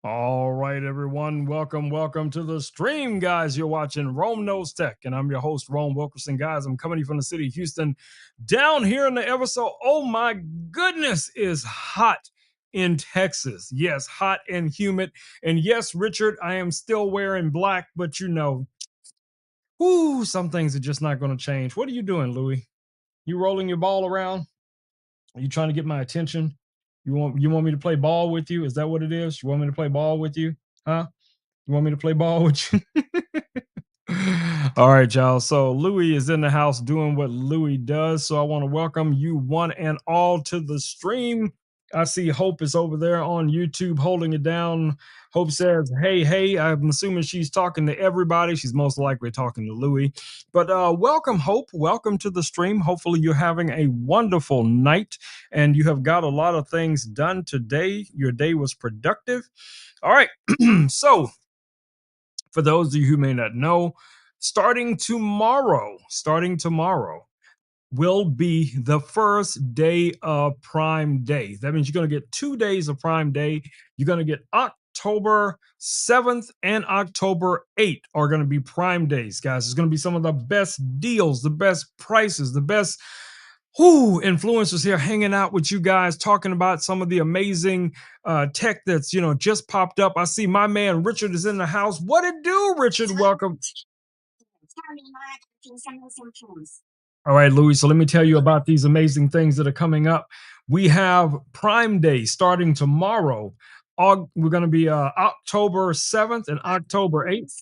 All right, everyone. Welcome to the stream, guys. You're watching Rome Knows Tech, and I'm your host, Rome Wilkerson. Guys, I'm coming to you from the city of Houston, down here in the ever so, oh my goodness, is hot in Texas. Yes, hot and humid. And yes, Richard, I am still wearing black, but some things are just not going to change. What are you doing, Louis? You rolling your ball around? Are you trying to get my attention? You want me to play ball with you? Is that what it is? You want me to play ball with you? Huh? You want me to play ball with you? All right, y'all. So Louis is in the house doing what Louis does. So I want to welcome you one and all to the stream. I see Hope is over there on YouTube holding it down. Hope says, "Hey, hey." I'm assuming she's talking to everybody. She's most likely talking to Louis. But welcome, Hope. Welcome to the stream. Hopefully, you're having a wonderful night and you have got a lot of things done today. Your day was productive. All right. So, for those of you who may not know, starting tomorrow will be the first day of Prime Day. That means you're going to get 2 days of Prime Day. You're going to get October 7th and October 8th are going to be Prime Days, guys. It's going to be some of the best deals, the best prices, the best influencers here hanging out with you guys, talking about some of the amazing tech that's just popped up. I see my man Richard is in the house. What it do, Richard? Welcome. All right, Louis. So let me tell you about these amazing things that are coming up. We have Prime Day starting tomorrow. We're going to be October 7th and October 8th.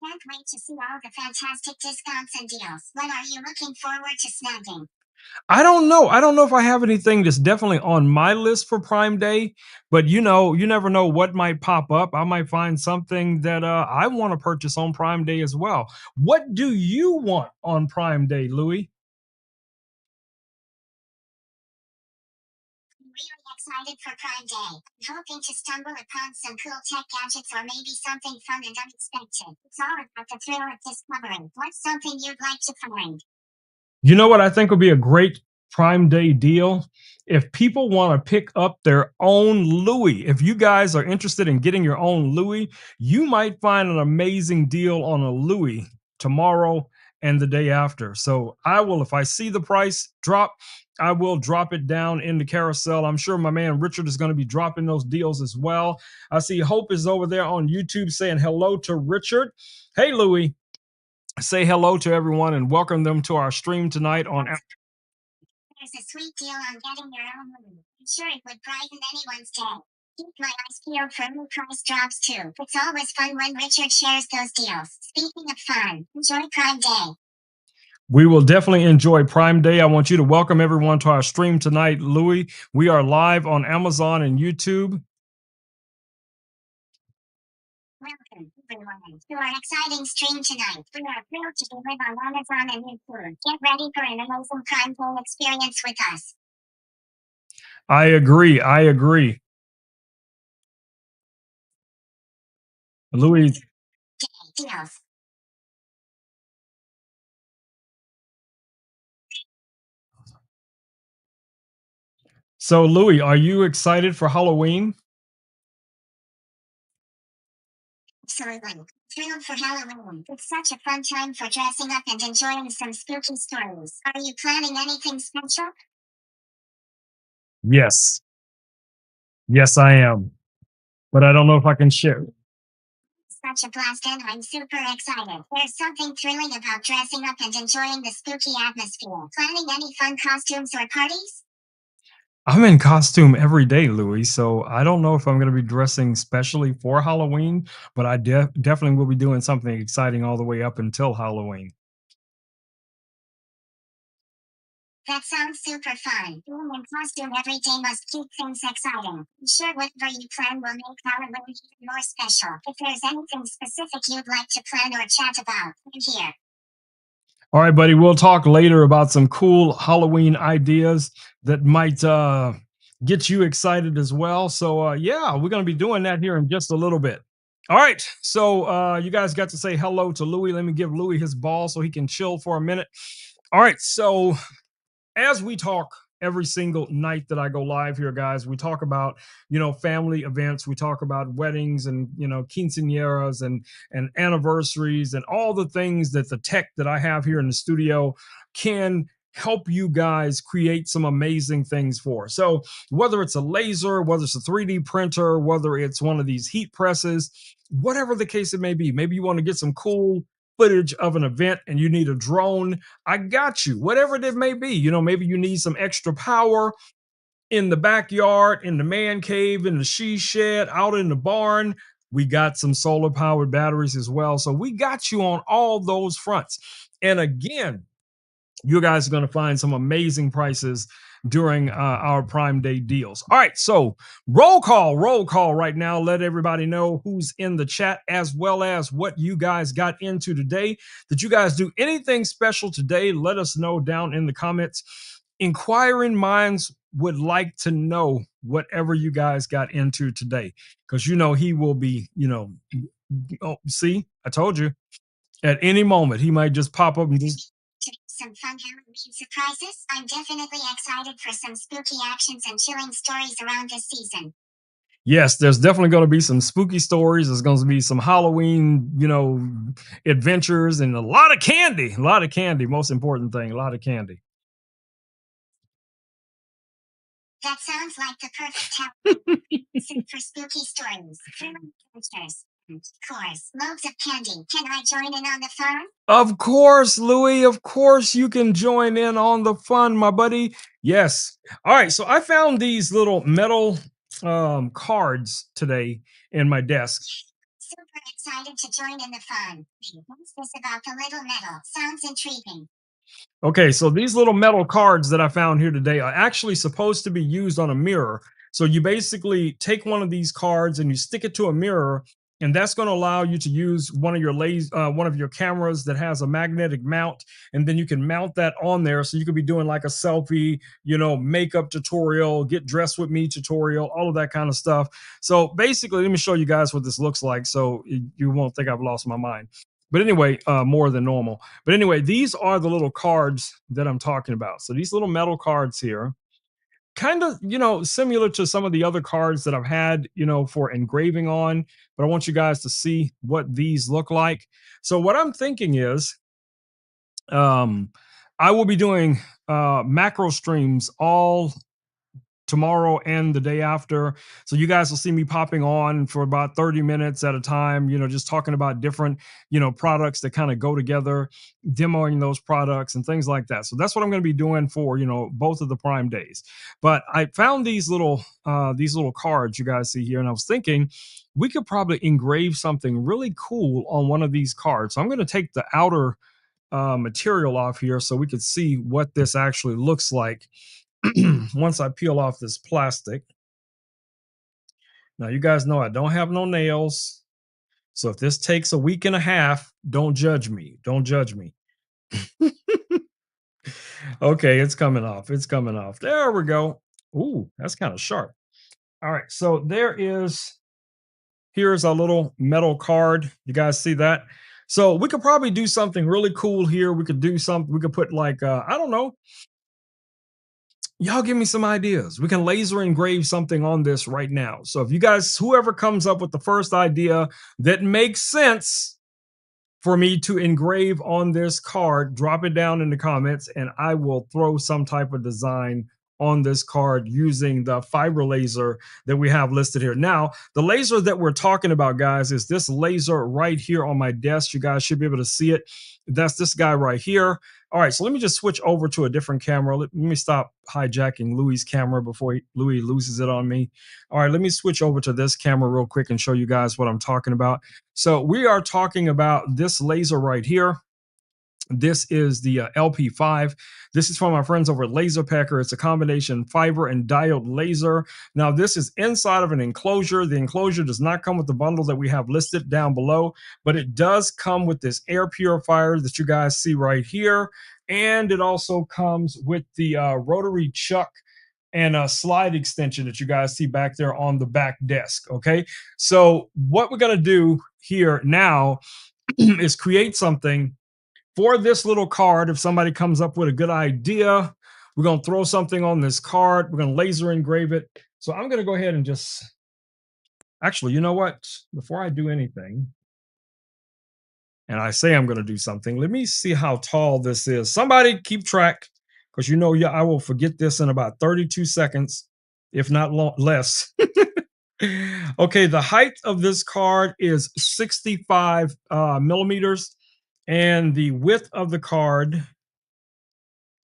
Can't wait to see all the fantastic discounts and deals. What are you looking forward to snagging? I don't know. I don't know if I have anything that's definitely on my list for Prime Day, but you never know what might pop up. I might find something that I want to purchase on Prime Day as well. What do you want on Prime Day, Louis? Really excited for Prime Day. Hoping to stumble upon some cool tech gadgets or maybe something fun and unexpected. It's all about the thrill of discovering. What's something you'd like to find? You know what I think would be a great Prime Day deal? If people want to pick up their own Louis, if you guys are interested in getting your own Louis, you might find an amazing deal on a Louis tomorrow and the day after. So I will, if I see the price drop, I will drop it down in the carousel. I'm sure my man Richard is going to be dropping those deals as well. I see Hope is over there on YouTube saying hello to Richard. Hey, Louis. Say hello to everyone and welcome them to our stream tonight on. There's a sweet deal on getting your own movie. I'm sure it would brighten anyone's day. Keep my eyes peeled for new price drops too. It's always fun when Richard shares those deals. Speaking of fun, enjoy Prime Day. We will definitely enjoy Prime Day. I want you to welcome everyone to our stream tonight, Louis. We are live on Amazon and YouTube. Welcome, everyone, to our exciting stream tonight. We are thrilled to be live on Amazon and YouTube. Get ready for an amazing Prime Day experience with us. I agree. I agree. Louis. Deals. So, Louis, are you excited for Halloween? Absolutely. Thrilled for Halloween. It's such a fun time for dressing up and enjoying some spooky stories. Are you planning anything special? Yes. Yes, I am. But I don't know if I can share. Such a blast, and I'm super excited. There's something thrilling about dressing up and enjoying the spooky atmosphere. Planning any fun costumes or parties? I'm in costume every day, Louis. So I don't know if I'm going to be dressing specially for Halloween, but I definitely will be doing something exciting all the way up until Halloween. That sounds super fun. Being in costume every day must keep things exciting. I'm sure whatever you plan will make Halloween even more special. If there's anything specific you'd like to plan or chat about, I'm here. All right, buddy. We'll talk later about some cool Halloween ideas that might get you excited as well. So, yeah, we're going to be doing that here in just a little bit. All right. So, you guys got to say hello to Louis. Let me give Louis his ball so he can chill for a minute. All right. So, as we talk every single night that I go live here, guys. We talk about, family events. We talk about weddings and, quinceañeras and anniversaries and all the things that the tech that I have here in the studio can help you guys create some amazing things for. So whether it's a laser, whether it's a 3D printer, whether it's one of these heat presses, whatever the case it may be, maybe you want to get some cool footage of an event and you need a drone, I got you. Whatever it may be, maybe you need some extra power in the backyard, in the man cave, in the she shed, out in the barn. We got some solar powered batteries as well. So we got you on all those fronts. And again, you guys are going to find some amazing prices during our Prime Day deals. All right, so roll call right now. Let everybody know who's in the chat as well as what you guys got into today. Did you guys do anything special today? Let us know down in the comments. Inquiring minds would like to know whatever you guys got into today, because he will be, oh, see, I told you, at any moment he might just pop up and just some fun Halloween surprises. I'm definitely excited for some spooky actions and chilling stories around this season. Yes, there's definitely going to be some spooky stories. There's going to be some Halloween, adventures and a lot of candy. A lot of candy. Most important thing, a lot of candy. That sounds like the perfect time for spooky stories, thrilling adventures. Of course, loads of candy. Can I join in on the fun? Of course, Louis. Of course, you can join in on the fun, my buddy. Yes. All right. So I found these little metal cards today in my desk. Super excited to join in the fun. What's this about the little metal? Sounds intriguing. Okay, so these little metal cards that I found here today are actually supposed to be used on a mirror. So you basically take one of these cards and you stick it to a mirror, and that's going to allow you to use one of your cameras that has a magnetic mount, and then you can mount that on there. So you could be doing like a selfie, makeup tutorial, get dressed with me tutorial, all of that kind of stuff. So basically, let me show you guys what this looks like, so you won't think I've lost my mind. But anyway, more than normal. But anyway, these are the little cards that I'm talking about. So these little metal cards here, kind of, similar to some of the other cards that I've had, for engraving on. But I want you guys to see what these look like. So what I'm thinking is, I will be doing macro streams all tomorrow and the day after. So you guys will see me popping on for about 30 minutes at a time, just talking about different, products that kind of go together, demoing those products and things like that. So that's what I'm going to be doing for, both of the Prime days. But I found these little cards you guys see here, and I was thinking we could probably engrave something really cool on one of these cards. So I'm going to take the outer material off here so we could see what this actually looks like once I peel off this plastic. Now, you guys know I don't have no nails. So if this takes a week and a half, don't judge me. Don't judge me. Okay, it's coming off. It's coming off. There we go. Ooh, that's kind of sharp. All right. So here's a little metal card. You guys see that? So we could probably do something really cool here. We could put like, I don't know, y'all give me some ideas. We can laser engrave something on this right now. So if you guys, whoever comes up with the first idea that makes sense for me to engrave on this card, drop it down in the comments and I will throw some type of design on this card using the fiber laser that we have listed here. Now, the laser that we're talking about, guys, is this laser right here on my desk. You guys should be able to see it. That's this guy right here. All right, so let me just switch over to a different camera. Let me stop hijacking Louis' camera before Louis loses it on me. All right, let me switch over to this camera real quick and show you guys what I'm talking about. So we are talking about this laser right here. This is the LP5. This is from my friends over at Laser Pecker. It's a combination fiber and diode laser. Now, this is inside of an enclosure. The enclosure does not come with the bundle that we have listed down below, but it does come with this air purifier that you guys see right here. And it also comes with the rotary chuck and a slide extension that you guys see back there on the back desk. Okay, so what we're going to do here now is create something for this little card. If somebody comes up with a good idea, We're going to throw something on this card. We're going to laser engrave it. So I'm going to go ahead and just, actually, you know what? Before I do anything, and I say I'm going to do something, let me see how tall this is. Somebody keep track, because you know, yeah, I will forget this in about 32 seconds, if not less. Okay, the height of this card is 65 millimeters, and the width of the card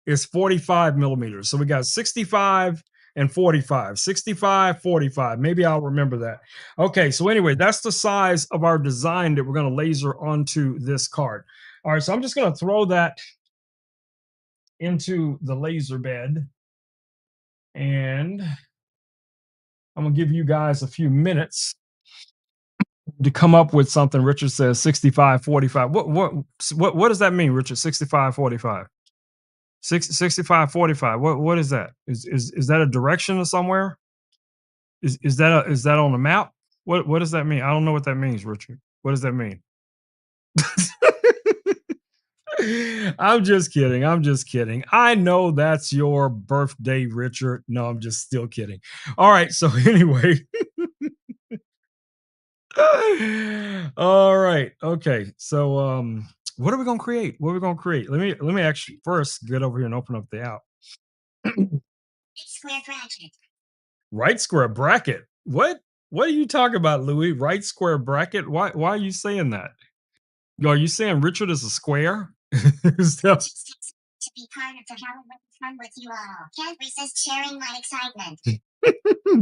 is 45 millimeters. So we got 65 and 45, 65, 45. Maybe I'll remember that. Okay, so anyway, that's the size of our design that we're going to laser onto this card. All right, so I'm just going to throw that into the laser bed, and I'm going to give you guys a few minutes to come up with something. Richard says 65, 45. What does that mean, Richard? 65, 45. 65, 45. What is that? Is that a direction or somewhere? Is that on the map? What does that mean? I don't know what that means, Richard. What does that mean? I'm just kidding. I'm just kidding. I know that's your birthday, Richard. No, I'm just still kidding. All right. So anyway. All right. Okay. So what are we gonna create? What are we gonna create? Let me actually first get over here and open up the app. Square bracket. Right square bracket. What are you talking about, Louis? Right square bracket? Why are you saying that? Are you saying Richard is a square? Is that- To be part of the Halloween fun with you all. Can't resist sharing my excitement.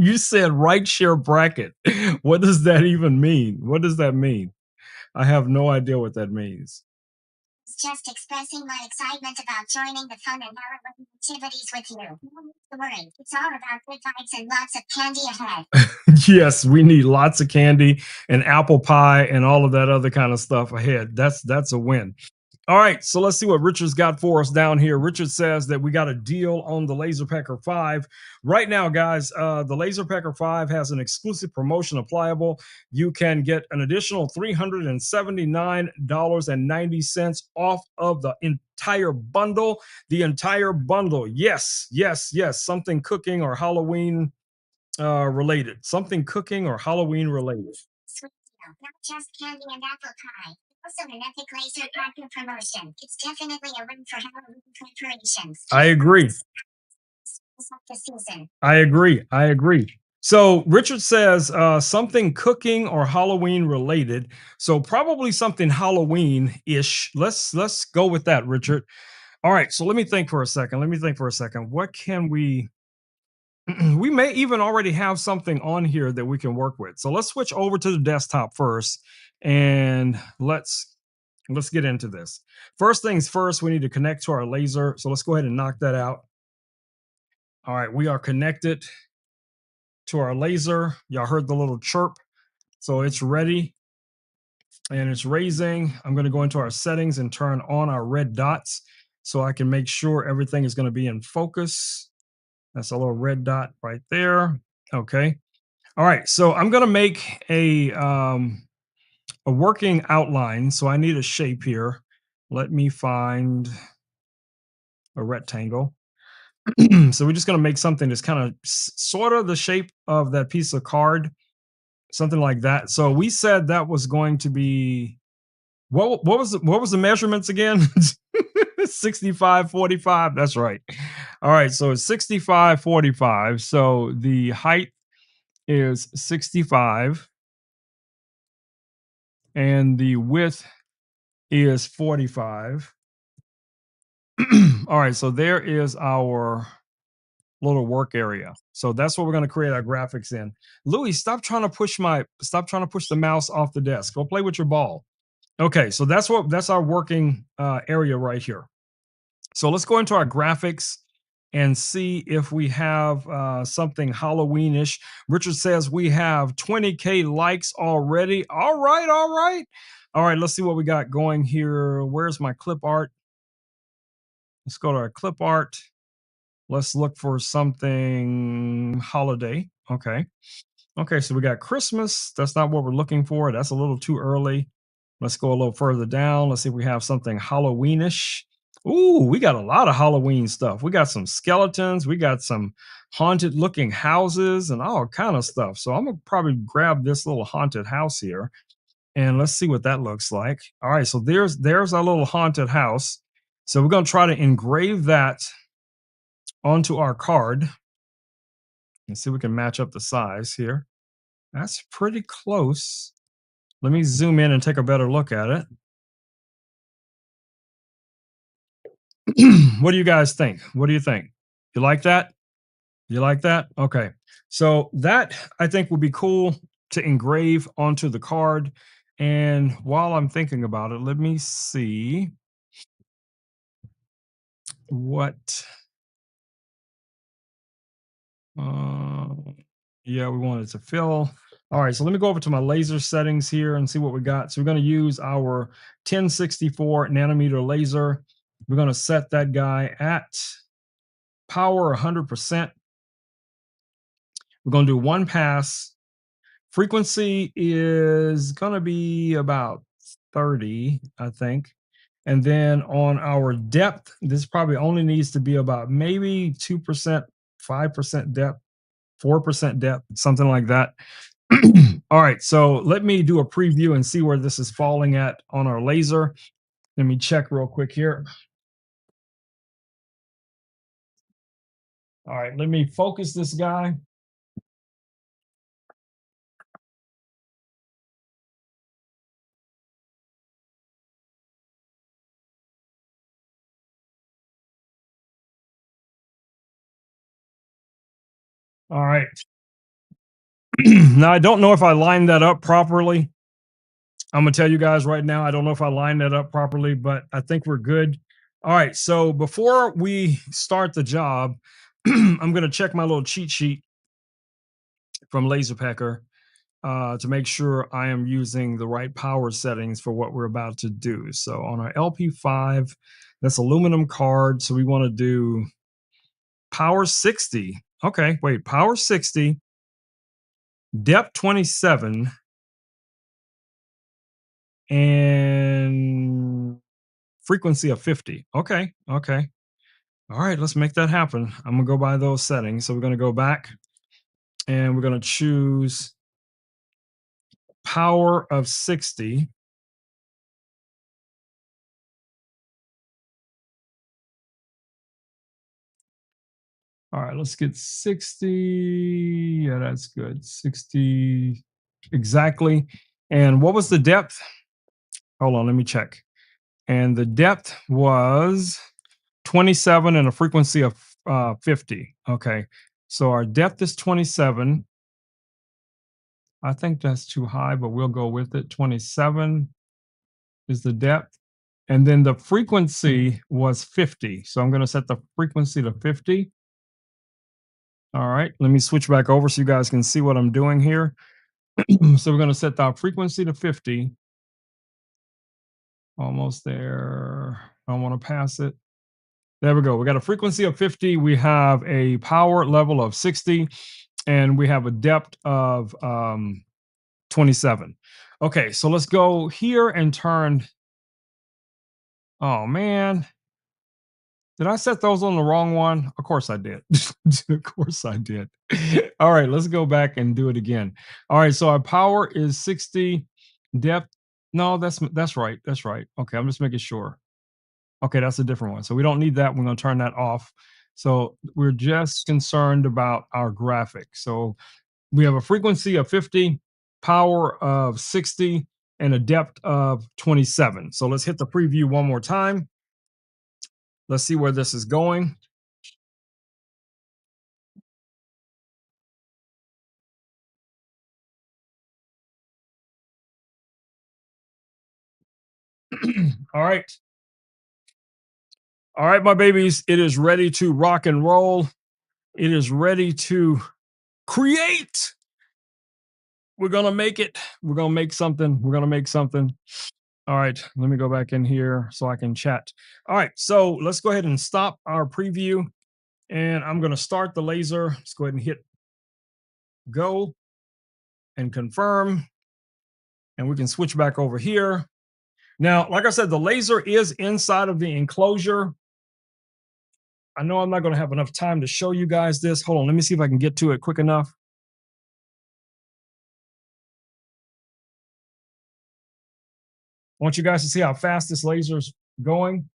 You said right share bracket. What does that even mean? What does that mean? I have no idea what that means. It's just expressing my excitement about joining the fun and Halloween activities with you. No need to worry. It's all about good vibes and lots of candy ahead. Yes, we need lots of candy and apple pie and all of that other kind of stuff ahead. That's a win. All right, so let's see what Richard's got for us down here. Richard says that we got a deal on the Laser Pecker 5. Right now, guys, the Laser Pecker 5 has an exclusive promotion applicable. You can get an additional $379.90 off of the entire bundle. The entire bundle. Yes, yes, yes. Something cooking or Halloween related. Something cooking or Halloween related. Sweet deal. Not just candy and apple pie. Also an epic laser packer promotion. It's definitely a win for Halloween preparations. I agree. The season. I agree. I agree. So Richard says something cooking or Halloween related. So probably something Halloween-ish. Let's go with that, Richard. All right. So let me think for a second. What can we we may even already have something on here that we can work with. So let's switch over to the desktop first, and let's get into this. First things first, we need to connect to our laser. So let's go ahead and knock that out. All right, we are connected to our laser. Y'all heard the little chirp. So it's ready and it's raising. I'm going to go into our settings and turn on our red dots so I can make sure everything is going to be in focus. That's a little red dot right there. Okay. All right. So I'm going to make a working outline. So I need a shape here. Let me find a rectangle. So we're just going to make something that's kind of sort of the shape of that piece of card, something like that. So we said that was going to be what was the measurements again? 65, 45. That's right. All right. So it's 65, 45. So the height is 65 and the width is 45. All right. So there is our little work area. So that's what we're going to create our graphics in. Louis, stop trying to push the mouse off the desk. Go play with your ball. Okay, so that's our working area right here. So let's go into our graphics and see if we have something Halloweenish. Richard says we have 20K likes already. All right, all right. All right, let's see what we got going here. Where's my clip art? Let's go to our clip art. Let's look for something holiday. Okay. Okay, so we got Christmas. That's not what we're looking for. That's a little too early. Let's go a little further down. Let's see if we have something Halloweenish. Ooh, we got a lot of Halloween stuff. We got some skeletons, we got some haunted looking houses and all kind of stuff. So I'm gonna probably grab this little haunted house here and let's see what that looks like. All right, so there's our little haunted house. So we're gonna try to engrave that onto our card and see if we can match up the size here. That's pretty close. Let me zoom in and take a better look at it. What do you guys think? What do you think? You like that? You like that? Okay. So that I think would be cool to engrave onto the card. And while I'm thinking about it, let me see what uh yeah, we wanted to fill. All right, so let me go over to my laser settings here and see what we got. So we're going to use our 1064 nanometer laser. We're going to set that guy at power 100%. We're going to do one pass. Frequency is going to be about 30, I think. And then on our depth, this probably only needs to be about maybe 2%, 5% depth, 4% depth, something like that. All right, so let me do a preview and see where this is falling at on our laser. Let me check real quick here. All right, let me focus this guy. All right. Now, I don't know if I lined that up properly. I'm gonna tell you guys right now, I don't know if I lined that up properly, but I think we're good. All right, so before we start the job, I'm gonna check my little cheat sheet from LaserPecker to make sure I am using the right power settings for what we're about to do. So on our LP5, that's aluminum card. So we want to do power 60. Okay, wait, power 60, depth 27, and frequency of 50. Okay, okay. All right, let's make that happen. I'm gonna go by those settings. So we're gonna go back and we're gonna choose power of 60. All right, let's get 60. Yeah, that's good. 60 exactly. And what was the depth? Hold on, let me check. And the depth was 27 and a frequency of 50. Okay. So our depth is 27. I think that's too high, but we'll go with it. 27 is the depth. And then the frequency was 50. So I'm going to set the frequency to 50. All right. Let me switch back over so you guys can see what I'm doing here. So we're going to set our frequency to 50. Almost there. I don't want to pass it. There we go. We got a frequency of 50. We have a power level of 60. And we have a depth of 27. Okay, so let's go here and turn. Oh, man. Did I set those on the wrong one? Of course I did. Of course I did. All right, let's go back and do it again. All right, so our power is 60, depth. No, that's right. That's right. Okay, I'm just making sure. Okay, that's a different one. So we don't need that. We're going to turn that off. So we're just concerned about our graphic. So we have a frequency of 50, power of 60, and a depth of 27. So let's hit the preview one more time. Let's see where this is going. All right. All right, my babies, it is ready to rock and roll. It is ready to create. We're going to make it. We're going to make something. We're going to make something. All right, let me go back in here so I can chat. All right, so let's go ahead and stop our preview. And I'm going to start the laser. Let's go ahead and hit go and confirm. And we can switch back over here. Now, like I said, the laser is inside of the enclosure. I know I'm not going to have enough time to show you guys this. Hold on, let me see if I can get to it quick enough. I want you guys to see how fast this laser's going.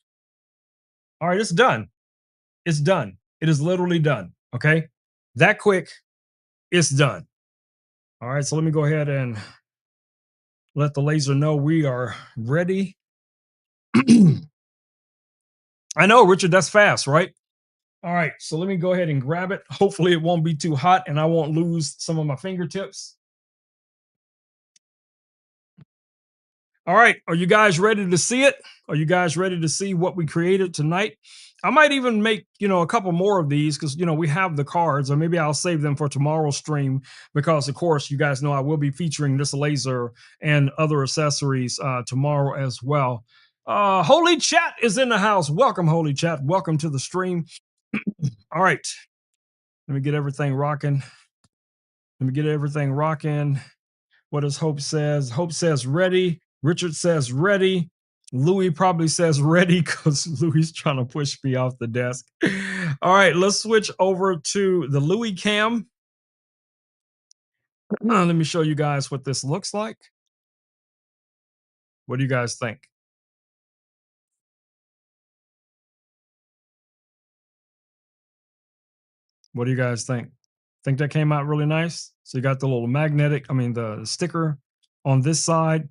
All right, it's done. It's done. It is literally done. Okay. That quick, it's done. All right. So let me go ahead and let the laser know we are ready. I know, Richard, that's fast, right? All right. So let me go ahead and grab it. Hopefully, it won't be too hot and I won't lose some of my fingertips. All right. Are you guys ready to see it? Are you guys ready to see what we created tonight? I might even make, a couple more of these because, we have the cards, or maybe I'll save them for tomorrow's stream because, of course, you guys know I will be featuring this laser and other accessories tomorrow as well. Holy Chat is in the house. Welcome, Holy Chat. Welcome to the stream. All right. Let me get everything rocking. Let me get everything rocking. What does Hope says? Hope says ready. Richard says ready. Louis probably says ready because Louis trying to push me off the desk. All right, let's switch over to the Louis cam. Let me show you guys what this looks like. What do you guys think? What do you guys think? Think that came out really nice? So you got the little magnetic, the sticker on this side.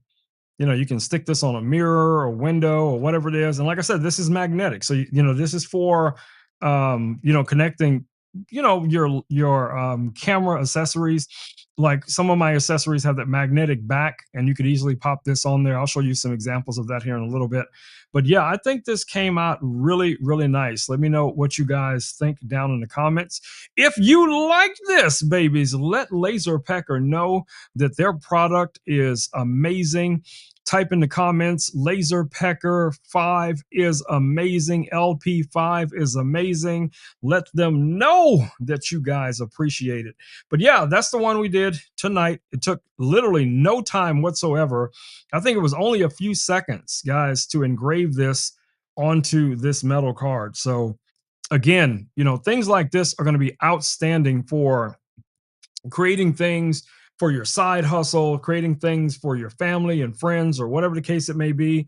You can stick this on a mirror or window or whatever it is. And like I said, this is magnetic. So, this is for, connecting, your camera accessories. Like some of my accessories have that magnetic back and you could easily pop this on there. I'll show you some examples of that here in a little bit. But yeah, I think this came out really, really nice. Let me know what you guys think down in the comments. If you like this, babies, let Laser Pecker know that their product is amazing. Type in the comments, Laser Pecker 5 is amazing. LP5 is amazing. Let them know that you guys appreciate it. But yeah, that's the one we did tonight. It took literally no time whatsoever. I think it was only a few seconds, guys, to engrave this onto this metal card. So again, things like this are going to be outstanding for creating things for your side hustle, creating things for your family and friends, or whatever the case it may be.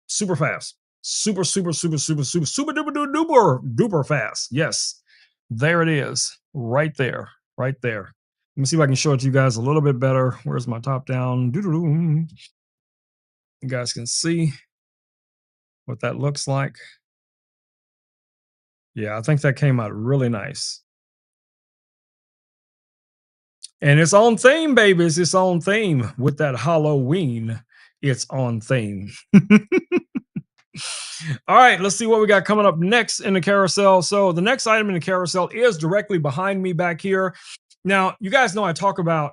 Super fast, super, super, super, super, super, super duper duper duper duper fast. Yes, there it is, right there, right there. Let me see if I can show it to you guys a little bit better. Where's my top down? You guys can see what that looks like. Yeah, I think that came out really nice. And it's on theme, baby. It's its own theme with that Halloween. It's on theme. All right, let's see what we got coming up next in the carousel. So the next item in the carousel is directly behind me back here. Now, you guys know I talk about,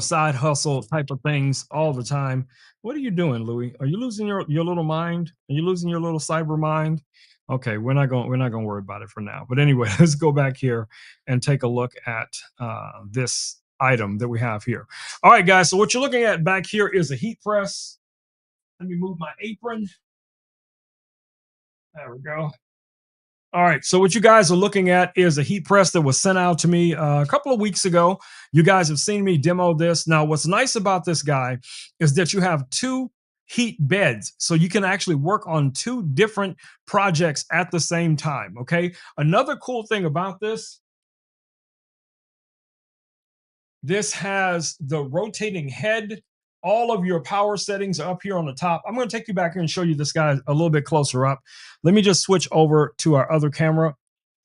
side hustle type of things all the time. What are you doing, Louis? Are you losing your little mind? Are you losing your little cyber mind? Okay, we're not going to worry about it for now. But anyway, let's go back here and take a look at this item that we have here. All right, guys. So what you're looking at back here is a heat press. Let me move my apron. There we go. All right. So what you guys are looking at is a heat press that was sent out to me a couple of weeks ago. You guys have seen me demo this. Now, what's nice about this guy is that you have two heat beds. So you can actually work on two different projects at the same time. Okay. Another cool thing about this has the rotating head. All of your power settings are up here on the top. I'm going to take you back here and show you this guy a little bit closer up. Let me just switch over to our other camera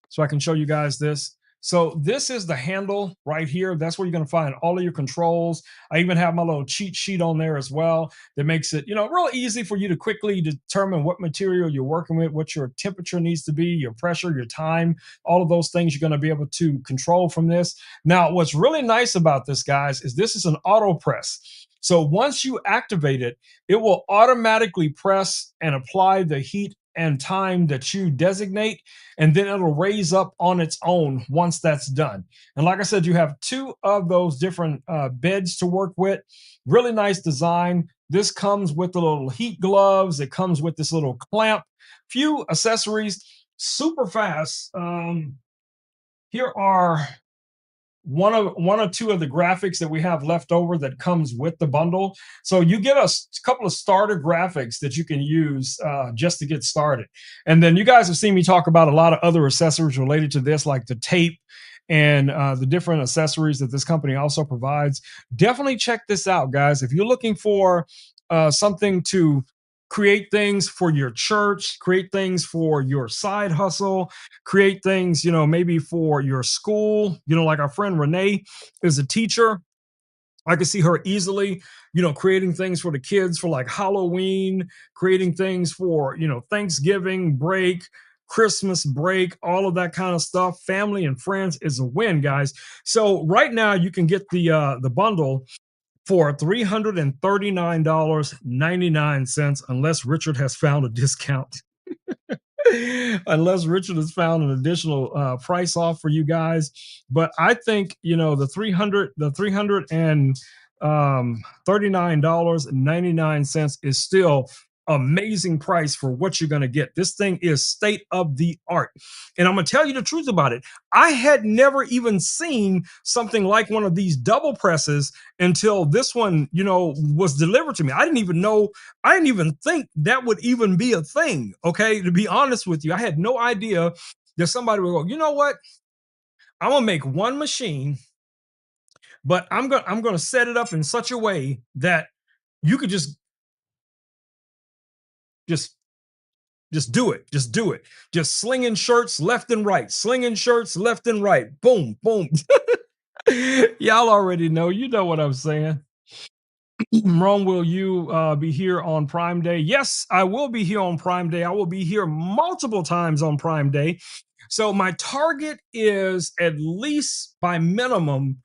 so I can show you guys this. So this is the handle right here. That's where you're going to find all of your controls. I even have my little cheat sheet on there as well that makes it, real easy for you to quickly determine what material you're working with, what your temperature needs to be, your pressure, your time, all of those things you're going to be able to control from this. Now, what's really nice about this, guys, is this is an auto press. So once you activate it, it will automatically press and apply the heat and time that you designate, and then it'll raise up on its own once that's done. And like I said, you have two of those different beds to work with. Really nice design. This comes with the little heat gloves. It comes with this little clamp, few accessories, super fast. Here are one or two of the graphics that we have left over that comes with the bundle. So you get a couple of starter graphics that you can use just to get started. And then you guys have seen me talk about a lot of other accessories related to this, like the tape and the different accessories that this company also provides. Definitely check this out, guys. If you're looking for something to create things for your church, create things for your side hustle, create things, maybe for your school, like our friend Renee is a teacher. I could see her easily, creating things for the kids for like Halloween, creating things for, Thanksgiving break, Christmas break, all of that kind of stuff. Family and friends is a win, guys. So right now you can get the bundle for $339.99 unless Richard has found a discount. Unless Richard has found an additional price off for you guys. But I think the $339.99 is still amazing price for what you're going to get. This thing is state of the art. And I'm going to tell you the truth about it. I had never even seen something like one of these double presses until this one, was delivered to me. I didn't even think that would even be a thing. Okay. To be honest with you, I had no idea that somebody would go, you know what? I'm going to make one machine, but I'm going to set it up in such a way that you could just do it. Just do it. Just slinging shirts left and right, slinging shirts left and right. Boom, boom. Y'all already know. You know what I'm saying. Rome, will you be here on Prime Day? Yes, I will be here on Prime Day. I will be here multiple times on Prime Day. So my target is at least by minimum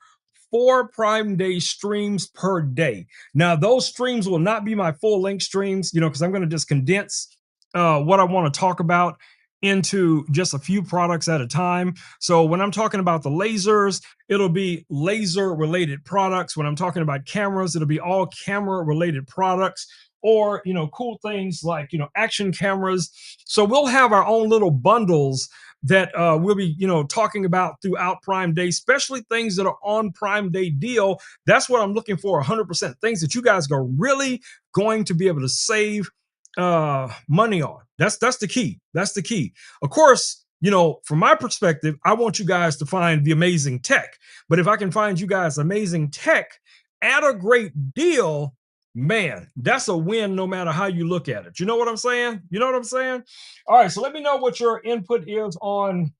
4 Prime Day streams per day. Now, those streams will not be my full length streams, because I'm going to just condense what I want to talk about into just a few products at a time. So when I'm talking about the lasers, it'll be laser related products. When I'm talking about cameras, it'll be all camera related products, or cool things like action cameras. So we'll have our own little bundles that we'll be talking about throughout Prime Day, especially things that are on Prime Day deal. That's what I'm looking for, 100%. Things that you guys are really going to be able to save money on. That's the key. That's the key. Of course, from my perspective, I want you guys to find the amazing tech. But if I can find you guys amazing tech at a great deal, man, that's a win no matter how you look at it. You know what I'm saying? You know what I'm saying? All right, so let me know what your input is on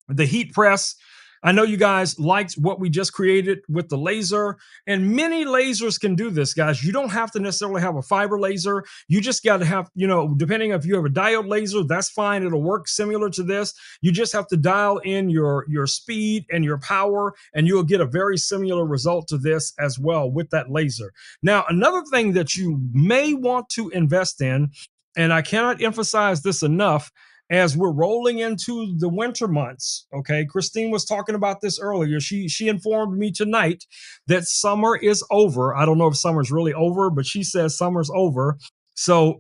the heat press. I know you guys liked what we just created with the laser, and many lasers can do this, guys. You don't have to necessarily have a fiber laser. You just got to have, depending if you have a diode laser, that's fine. It'll work similar to this. You just have to dial in your speed and your power, and you'll get a very similar result to this as well with that laser. Now, another thing that you may want to invest in, and I cannot emphasize this enough, as we're rolling into the winter months. Okay, Christine was talking about this earlier. She informed me tonight that summer is over. I don't know if summer's really over, but she says summer's over. So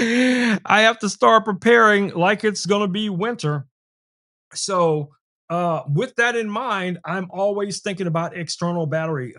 I have to start preparing like it's going to be winter. So with that in mind, I'm always thinking about external battery,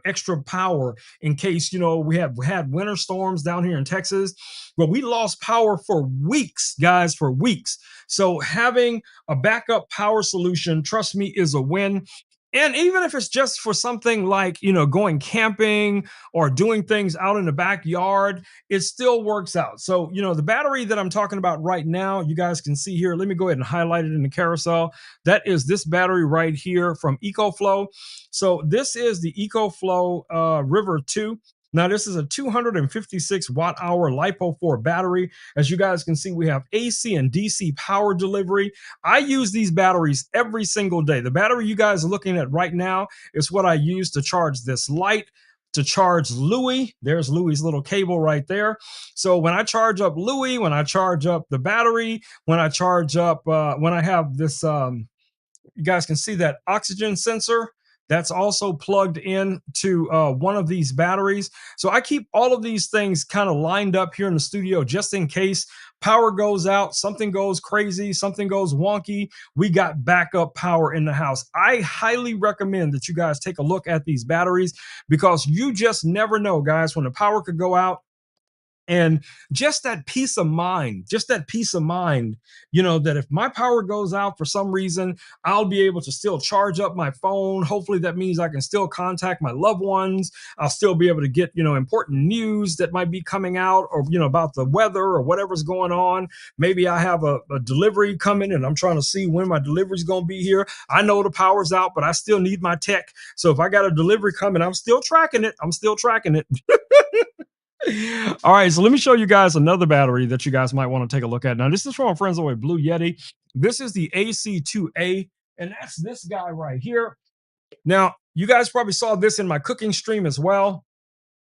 extra power in case, we have had winter storms down here in Texas, but we lost power for weeks, guys, for weeks. So having a backup power solution, trust me, is a win. And even if it's just for something like, going camping or doing things out in the backyard, it still works out. So, the battery that I'm talking about right now, you guys can see here. Let me go ahead and highlight it in the carousel. That is this battery right here from EcoFlow. So this is the EcoFlow River 2. Now, this is a 256 watt hour LiPo4 battery. As you guys can see, we have AC and DC power delivery. I use these batteries every single day. The battery you guys are looking at right now is what I use to charge this light. to charge Louis. There's Louis's little cable right there. So when I charge up Louis, when I charge up the battery, when I charge up, when I have this, you guys can see that oxygen sensor that's also plugged in to one of these batteries. So I keep all of these things kind of lined up here in the studio just in case power goes out, something goes crazy, something goes wonky. We got backup power in the house. I highly recommend that you guys take a look at these batteries because you just never know, guys, when the power could go out. And just that peace of mind, just that peace of mind, that if my power goes out for some reason, I'll be able to still charge up my phone. Hopefully that means I can still contact my loved ones. I'll still be able to get, important news that might be coming out, or, about the weather or whatever's going on. Maybe I have a delivery coming and I'm trying to see when my delivery is going to be here. I know the power's out, but I still need my tech. So if I got a delivery coming, I'm still tracking it. All right, so let me show you guys another battery that you guys might want to take a look at. Now, this is from our friends over at Blue Yeti. This is the AC2A, and that's this guy right here. Now, you guys probably saw this in my cooking stream as well.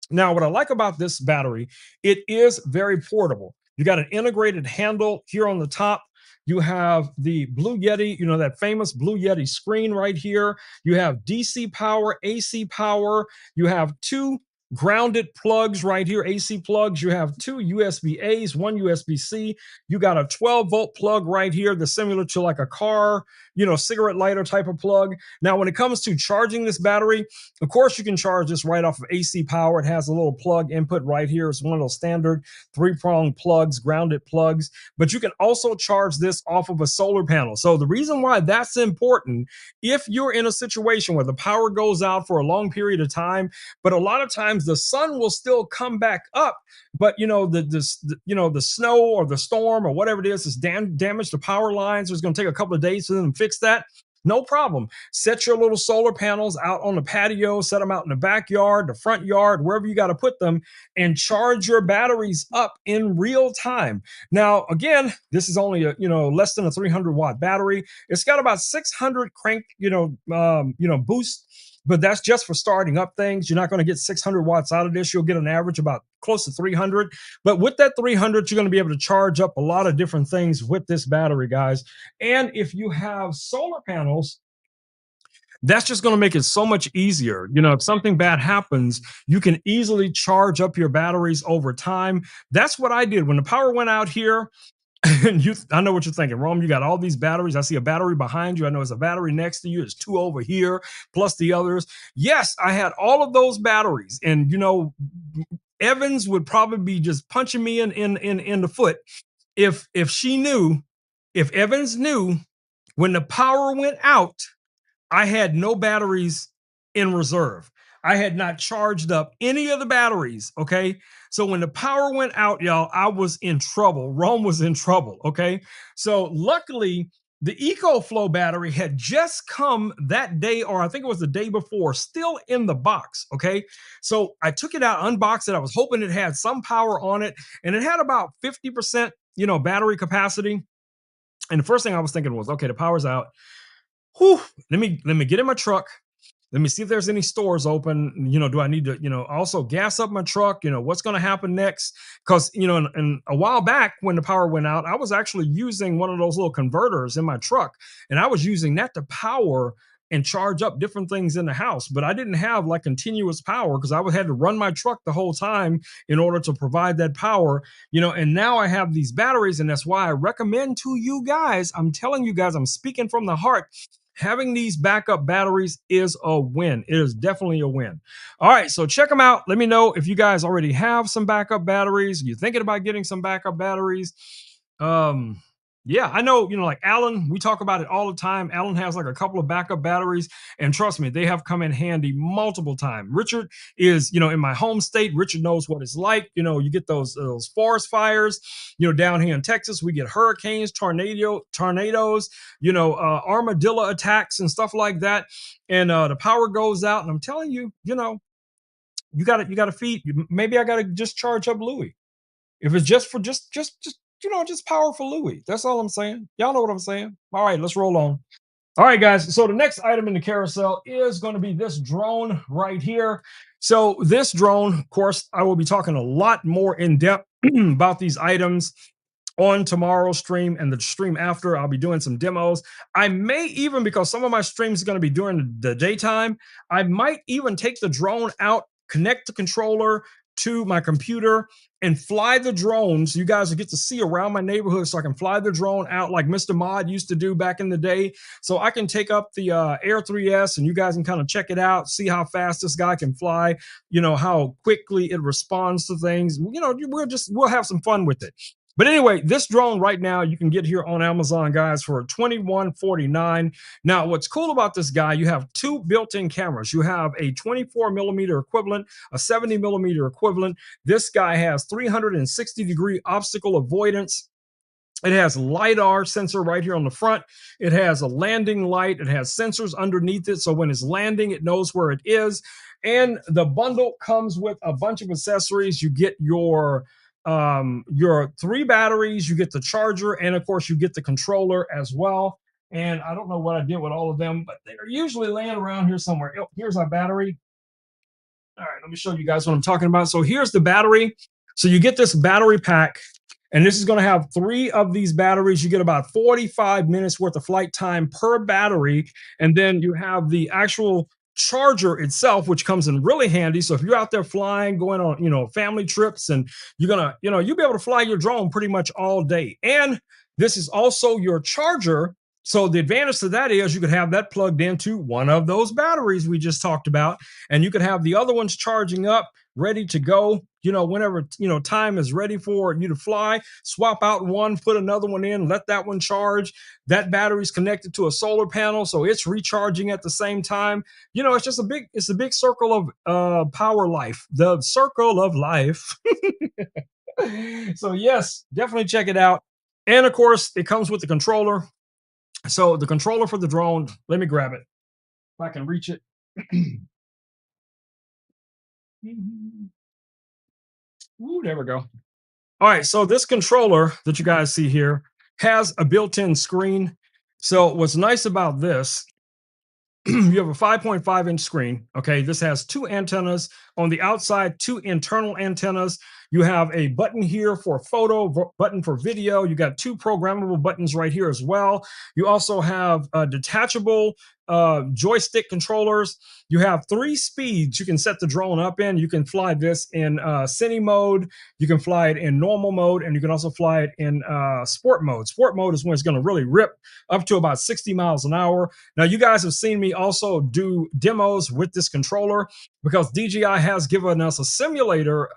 Now, what I like about this battery, it is very portable. You got an integrated handle here on the top. You have the Blue Yeti, that famous Blue Yeti screen right here. You have DC power, AC power. You have two grounded plugs right here, AC plugs. You have two USB A's, one USB C. You got a 12-volt plug right here that's similar to like a car, cigarette lighter type of plug. Now, when it comes to charging this battery, of course, you can charge this right off of AC power. It has a little plug input right here. It's one of those standard three-prong plugs, grounded plugs. But you can also charge this off of a solar panel. So the reason why that's important, if you're in a situation where the power goes out for a long period of time, but a lot of times the sun will still come back up, but the snow or the storm or whatever it is has damaged the power lines. It's going to take a couple of days for them to fix that. No problem. Set your little solar panels out on the patio, set them out in the backyard, the front yard, wherever you got to put them, and charge your batteries up in real time. Now, again, this is only a less than a 300-watt battery. It's got about 600 crank boost. But that's just for starting up things. You're not going to get 600 watts out of this. You'll get an average about close to 300. But with that 300, you're going to be able to charge up a lot of different things with this battery, guys. And if you have solar panels, that's just going to make it so much easier. If something bad happens, you can easily charge up your batteries over time. That's what I did when the power went out here. And I know what you're thinking, Rome. You got all these batteries. I see a battery behind you. I know there's a battery next to you. There's two over here, plus the others. Yes, I had all of those batteries, and Evans would probably be just punching me in the foot if Evans knew when the power went out, I had no batteries in reserve. I had not charged up any of the batteries. Okay. So when the power went out, y'all, I was in trouble. Rome was in trouble. Okay. So luckily, the EcoFlow battery had just come that day, or I think it was the day before, still in the box. Okay. So I took it out, unboxed it. I was hoping it had some power on it, and it had about 50%, battery capacity. And the first thing I was thinking was, okay, the power's out. Whew, let me get in my truck. Let me see if there's any stores open. Do I need to, also gas up my truck? What's going to happen next? Because, and a while back when the power went out, I was actually using one of those little converters in my truck, and I was using that to power and charge up different things in the house. But I didn't have like continuous power because I had to run my truck the whole time in order to provide that power, and now I have these batteries. And that's why I recommend to you guys, I'm telling you guys, I'm speaking from the heart. Having these backup batteries is a win. It is definitely a win. All right, so check them out. Let me know if you guys already have some backup batteries. You're thinking about getting some backup batteries. Yeah, I know, like Alan, we talk about it all the time. Alan has like a couple of backup batteries, and trust me, they have come in handy multiple times. Richard is, in my home state. Richard knows what it's like. You get those forest fires, down here in Texas, we get hurricanes, tornadoes, armadillo attacks and stuff like that. And the power goes out, and I'm telling you, you got to feed. Maybe I got to just charge up Louis. If it's just for just power for Louis. That's all I'm saying. Y'all know what I'm saying. All right, let's roll on. All right, guys. So the next item in the carousel is going to be this drone right here. So this drone, of course, I will be talking a lot more in depth about these items on tomorrow's stream and the stream after. I'll be doing some demos. I may even, because some of my streams are going to be during the daytime, I might even take the drone out, connect the controller to my computer, and fly the drones. You guys will get to see around my neighborhood, so I can fly the drone out like Mr. Mod used to do back in the day. So I can take up the Air 3S, and you guys can kind of check it out, see how fast this guy can fly, how quickly it responds to things. We'll have some fun with it. But anyway, this drone right now you can get here on Amazon, guys, for $21.49. Now, what's cool about this guy, you have two built-in cameras. You have a 24 millimeter equivalent, a 70 millimeter equivalent. This guy has 360-degree obstacle avoidance. It has LiDAR sensor right here on the front. It has a landing light. It has sensors underneath it. So when it's landing, it knows where it is. And the bundle comes with a bunch of accessories. You get your three batteries, you get the charger, and of course you get the controller as well. And I don't know what I did with all of them, but they're usually laying around here somewhere. Oh, here's our battery. All right, let me show you guys what I'm talking about. So here's the battery. So you get this battery pack, and this is going to have three of these batteries. You get about 45 minutes worth of flight time per battery. And then you have the actual charger itself, which comes in really handy. So if you're out there flying, going on, family trips, and you'll be able to fly your drone pretty much all day. And this is also your charger. So the advantage to that is you could have that plugged into one of those batteries we just talked about, and you could have the other ones charging up, ready to go. Whenever time is ready for you to fly, swap out one, put another one in, let that one charge. That battery's connected to a solar panel, so it's recharging at the same time. It's a big circle of power life, the circle of life. So yes, definitely check it out. And of course, it comes with the controller. So the controller for the drone, let me grab it if I can reach it. Ooh, there we go. All right, so this controller that you guys see here has a built-in screen. So what's nice about this, you have a 5.5-inch screen. Okay, this has two antennas on the outside, two internal antennas. You have a button here for photo, button for video. You got two programmable buttons right here as well. You also have detachable joystick controllers. You have 3 speeds you can set the drone up in. You can fly this in cine mode. You can fly it in normal mode, and you can also fly it in sport mode. Sport mode is when it's going to really rip up to about 60 miles an hour. Now, you guys have seen me also do demos with this controller, because DJI has given us a simulator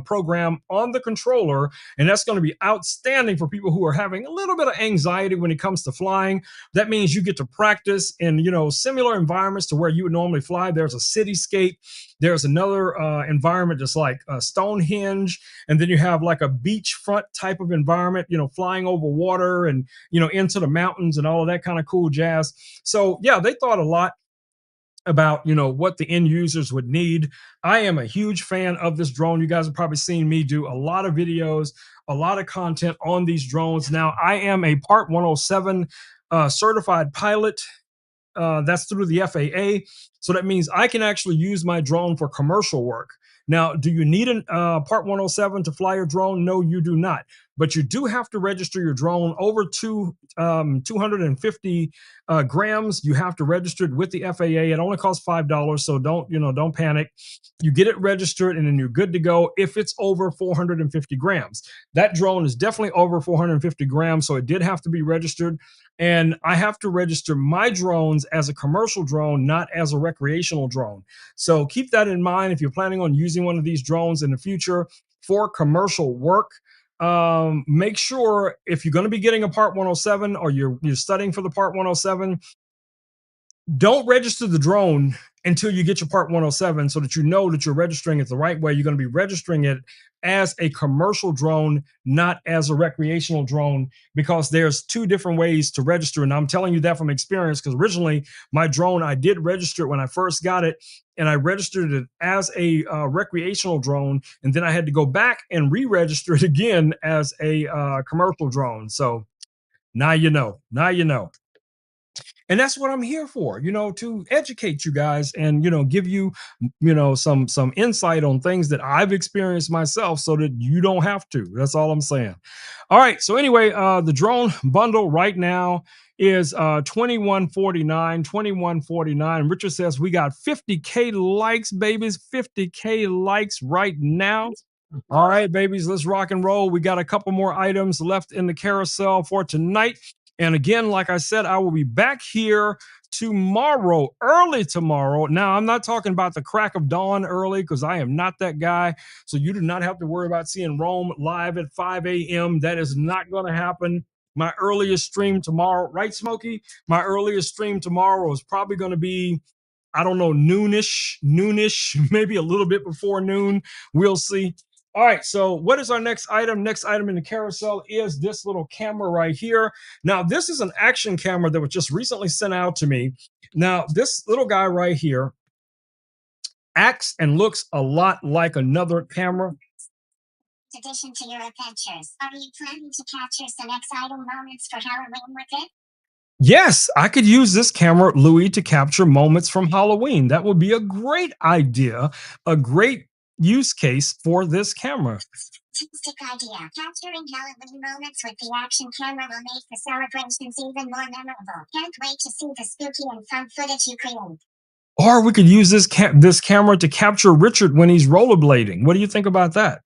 program on the controller, and that's going to be outstanding for people who are having a little bit of anxiety when it comes to flying. That means you get to practice in similar environments to where you would normally fly. There's a cityscape. There's another environment just like Stonehenge, and then you have like a beachfront type of environment, flying over water and into the mountains and all of that kind of cool jazz. So yeah, they thought a lot about what the end users would need. I am a huge fan of this drone. You guys have probably seen me do a lot of videos, a lot of content on these drones. Now, I am a Part 107 certified pilot. That's through the FAA. So that means I can actually use my drone for commercial work. Now, do you need a Part 107 to fly your drone? No, you do not. But you do have to register your drone over 250 grams. You have to register it with the FAA. It only costs $5, so don't panic. You get it registered, and then you're good to go. If it's over 450 grams, that drone is definitely over 450 grams, so it did have to be registered. And I have to register my drones as a commercial drone, not as a recreational drone. So keep that in mind if you're planning on using one of these drones in the future for commercial work. Make sure, if you're going to be getting a Part 107 or you're studying for the Part 107, don't register the drone until you get your Part 107, so that you know that you're registering it the right way. You're going to be registering it as a commercial drone, not as a recreational drone, because there's two different ways to register. And I'm telling you that from experience, because originally my drone, I did register it when I first got it, and I registered it as a recreational drone, and then I had to go back and re-register it again as a commercial drone. So now you know. Now you know. And that's what I'm here for, to educate you guys and give you some insight on things that I've experienced myself so that you don't have to. That's all I'm saying. All right, so anyway, the drone bundle right now is 2149. Richard says we got 50K likes, babies. 50K likes right now. All right, babies, let's rock and roll. We got a couple more items left in the carousel for tonight. And again, like I said, I will be back here tomorrow, early tomorrow. Now, I'm not talking about the crack of dawn early because I am not that guy. So you do not have to worry about seeing Rome live at 5 a.m. That is not going to happen. My earliest stream tomorrow, right, Smokey? My earliest stream tomorrow is probably going to be, I don't know, noonish, maybe a little bit before noon. We'll see. All right, so what is our next item? Next item in the carousel is this little camera right here. Now, this is an action camera that was just recently sent out to me. Now, this little guy right here acts and looks a lot like another camera. In addition to your adventures, are you planning to capture some exciting moments for Halloween with it? Yes, I could use this camera, Louis, to capture moments from Halloween. That would be a great idea, a great use case for this camera. Fantastic idea. Capturing Halloween moments with the action camera will make the celebrations even more memorable. Can't wait to see the spooky and fun footage you create. Or we could use this camera to capture Richard when he's rollerblading. What do you think about that?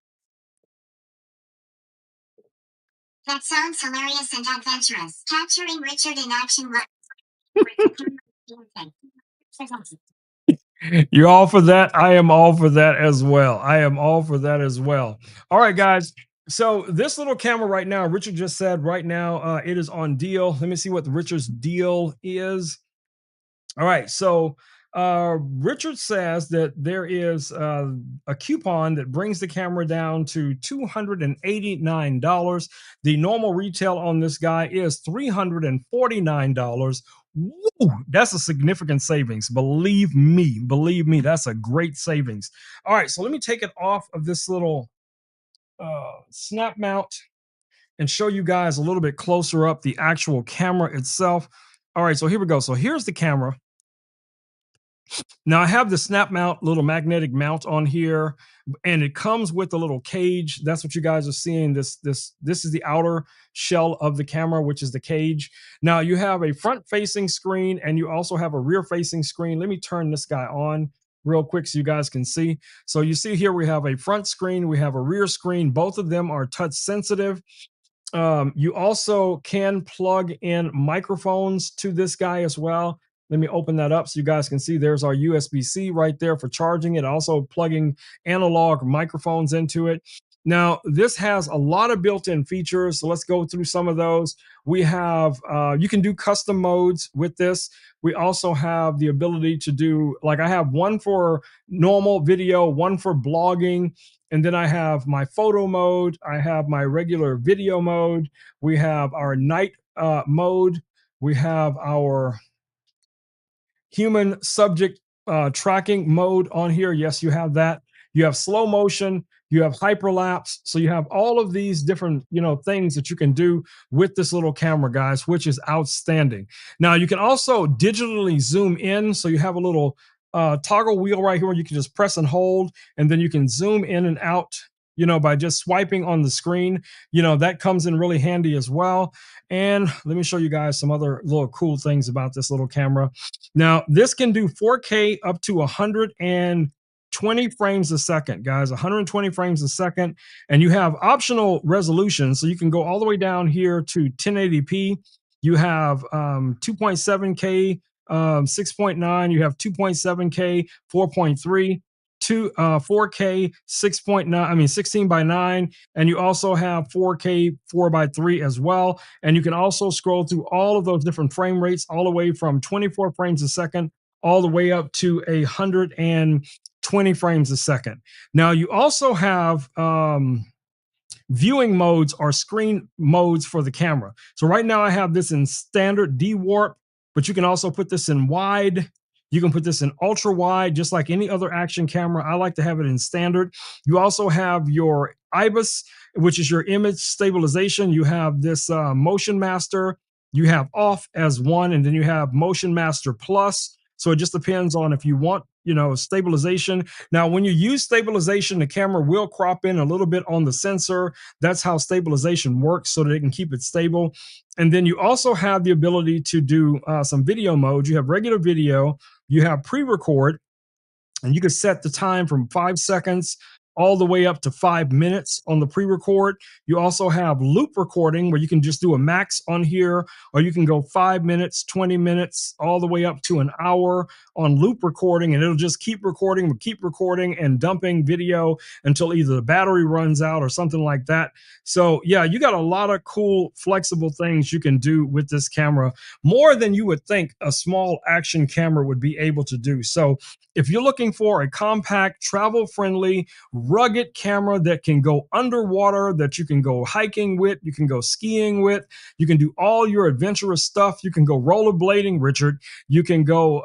That sounds hilarious and adventurous. Capturing Richard in action will. You're all for that? I am all for that as well. I am all for that as well. All right, guys. So this little camera right now, Richard just said right now, it is on deal. Let me see what Richard's deal is. All right. So Richard says that there is a coupon that brings the camera down to $289. The normal retail on this guy is $349. Woo, that's a significant savings. Believe me, that's a great savings. All right, so let me take it off of this little snap mount and show you guys a little bit closer up the actual camera itself. All right, so here we go. So here's the camera. Now I have the snap mount, little magnetic mount on here, and it comes with a little cage. That's what you guys are seeing. This is the outer shell of the camera, which is the cage. Now you have a front facing screen and you also have a rear facing screen. Let me turn this guy on real quick so you guys can see. So you see here we have a front screen, we have a rear screen. Both of them are touch sensitive. You also can plug in microphones to this guy as well. Let me open that up so you guys can see there's our USB-C right there for charging it, also plugging analog microphones into it. Now, this has a lot of built-in features, so let's go through some of those. We have, you can do custom modes with this. We also have the ability to do, like I have one for normal video, one for blogging, and then I have my photo mode. I have my regular video mode. We have our night mode. We have our human subject tracking mode on here. Yes, you have that. You have slow motion. You have hyperlapse. So you have all of these different, things that you can do with this little camera, guys, which is outstanding. Now you can also digitally zoom in. So you have a little toggle wheel right here where you can just press and hold, and then you can zoom in and out, by just swiping on the screen. That comes in really handy as well. And let me show you guys some other little cool things about this little camera. Now, this can do 4K up to 120 frames a second, guys, 120 frames a second. And you have optional resolution. So you can go all the way down here to 1080p. You have 2.7K, 6.9. You have 2.7K, 4.3. 4K 6.9, 16 by 9, and you also have 4K 4 by 3 as well. And you can also scroll through all of those different frame rates, all the way from 24 frames a second all the way up to 120 frames a second. Now you also have viewing modes or screen modes for the camera. So right now I have this in standard D-warp, but you can also put this in wide. You can put this in ultra wide, just like any other action camera. I like to have it in standard. You also have your IBIS, which is your image stabilization. You have this Motion Master. you have off as one, and then you have Motion Master Plus. So it just depends on if you want, stabilization. Now, when you use stabilization, the camera will crop in a little bit on the sensor. That's how stabilization works, so that it can keep it stable. And then you also have the ability to do some video modes. You have regular video, you have pre-record, and you can set the time from 5 seconds all the way up to 5 minutes on the pre-record. You also have loop recording, where you can just do a max on here, or you can go 5 minutes, 20 minutes, all the way up to an hour on loop recording, and it'll just keep recording and dumping video until either the battery runs out or something like that. So yeah, you got a lot of cool flexible things you can do with this camera, more than you would think a small action camera would be able to do. So if you're looking for a compact, travel friendly, rugged camera that can go underwater, that you can go hiking with, you can go skiing with, you can do all your adventurous stuff, you can go rollerblading, Richard, you can go,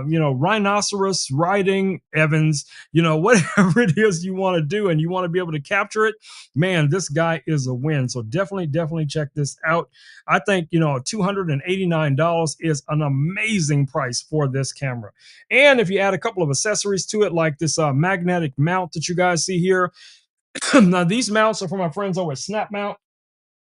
rhinoceros riding, Evans, whatever it is you want to do and you want to be able to capture it, man, this guy is a win. So definitely check this out. I think, $289 is an amazing price for this camera. And if you add a couple of accessories to it, like this magnetic mount that you guys see here. Now, these mounts are from my friends over at Snap Mount.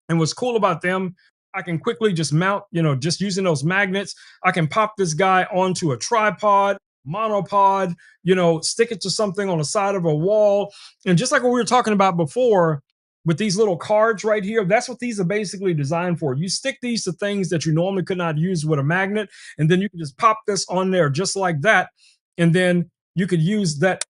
And what's cool about them, I can quickly just mount, just using those magnets. I can pop this guy onto a tripod, monopod, stick it to something on the side of a wall. And just like what we were talking about before with these little cards right here, that's what these are basically designed for. You stick these to things that you normally could not use with a magnet, and then you can just pop this on there just like that. And then you could use that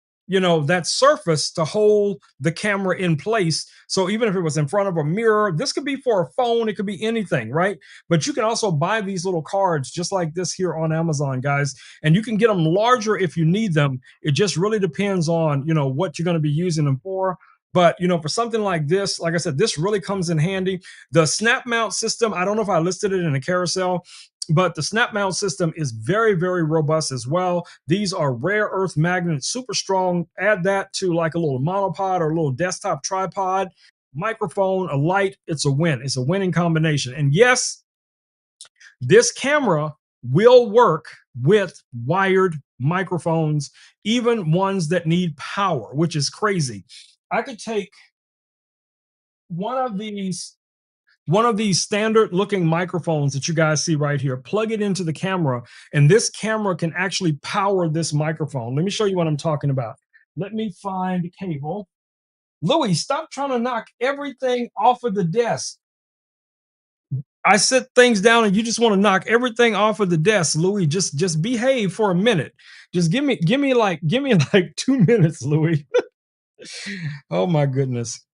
surface to hold the camera in place. So even if it was in front of a mirror, this could be for a phone, it could be anything, right? But you can also buy these little cards just like this here on Amazon, guys, and you can get them larger if you need them. It just really depends on, what you're going to be using them for. But for something like this, like I said, this really comes in handy. The snap mount system, I don't know if I listed it in a carousel, but the snap mount system is very robust as well. These are rare earth magnets, super strong. Add that to like a little monopod or a little desktop tripod, microphone, a light. It's a win. It's a winning combination. And yes, this camera will work with wired microphones, even ones that need power, which is crazy. I could take one of these standard looking microphones that you guys see right here, plug it into the camera, and this camera can actually power this microphone. Let me show you what I'm talking about. Let me find the cable. Louis, stop trying to knock everything off of the desk. I set things down and you just want to knock everything off of the desk, Louis. Just behave for a minute. Just give me like 2 minutes, Louis. Oh my goodness.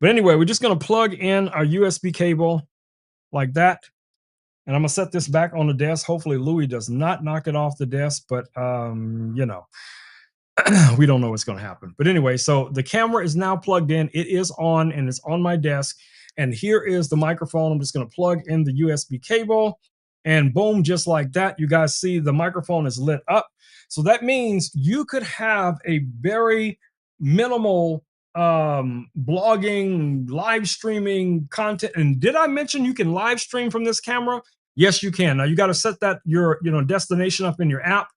But anyway, we're just going to plug in our USB cable like that. And I'm going to set this back on the desk. Hopefully Louis does not knock it off the desk, but we don't know what's going to happen. But anyway, so the camera is now plugged in. It is on and it's on my desk. And here is the microphone. I'm just going to plug in the USB cable and boom, just like that. You guys see the microphone is lit up. So that means you could have a very minimal blogging, live streaming content. And did I mention you can live stream from this camera? Yes, you can. Now you got to set that your destination up in your app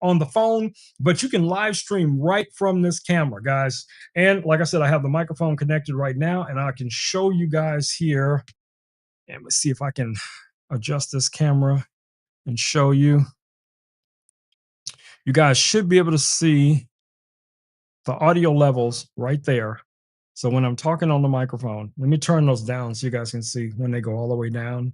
on the phone, but you can live stream right from this camera, guys. And like I said, I have the microphone connected right now, and I can show you guys here. And let's see if I can adjust this camera and show you. You guys should be able to see the audio levels right there. So when I'm talking on the microphone, let me turn those down so you guys can see when they go all the way down.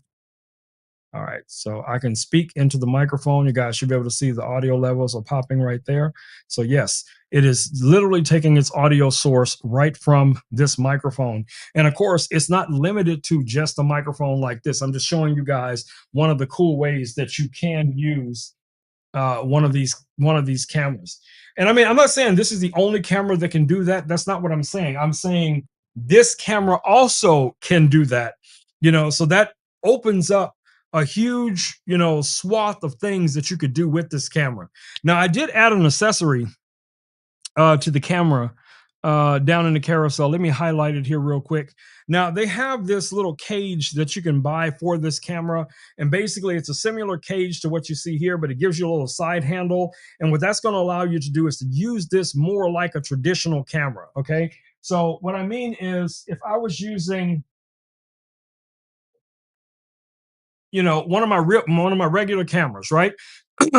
All right, so I can speak into the microphone. You guys should be able to see the audio levels are popping right there. So yes, it is literally taking its audio source right from this microphone. And of course, it's not limited to just a microphone like this. I'm just showing you guys one of the cool ways that you can use one of these cameras. And I mean, I'm not saying this is the only camera that can do that. That's not what I'm saying. I'm saying this camera also can do that. So that opens up a huge, swath of things that you could do with this camera. Now, I did add an accessory to the camera down in the carousel. Let me highlight it here real quick. Now they have this little cage that you can buy for this camera, and basically it's a similar cage to what you see here, but it gives you a little side handle. And what that's going to allow you to do is to use this more like a traditional camera. Okay, so what I mean is, if I was using, one of my regular cameras, right?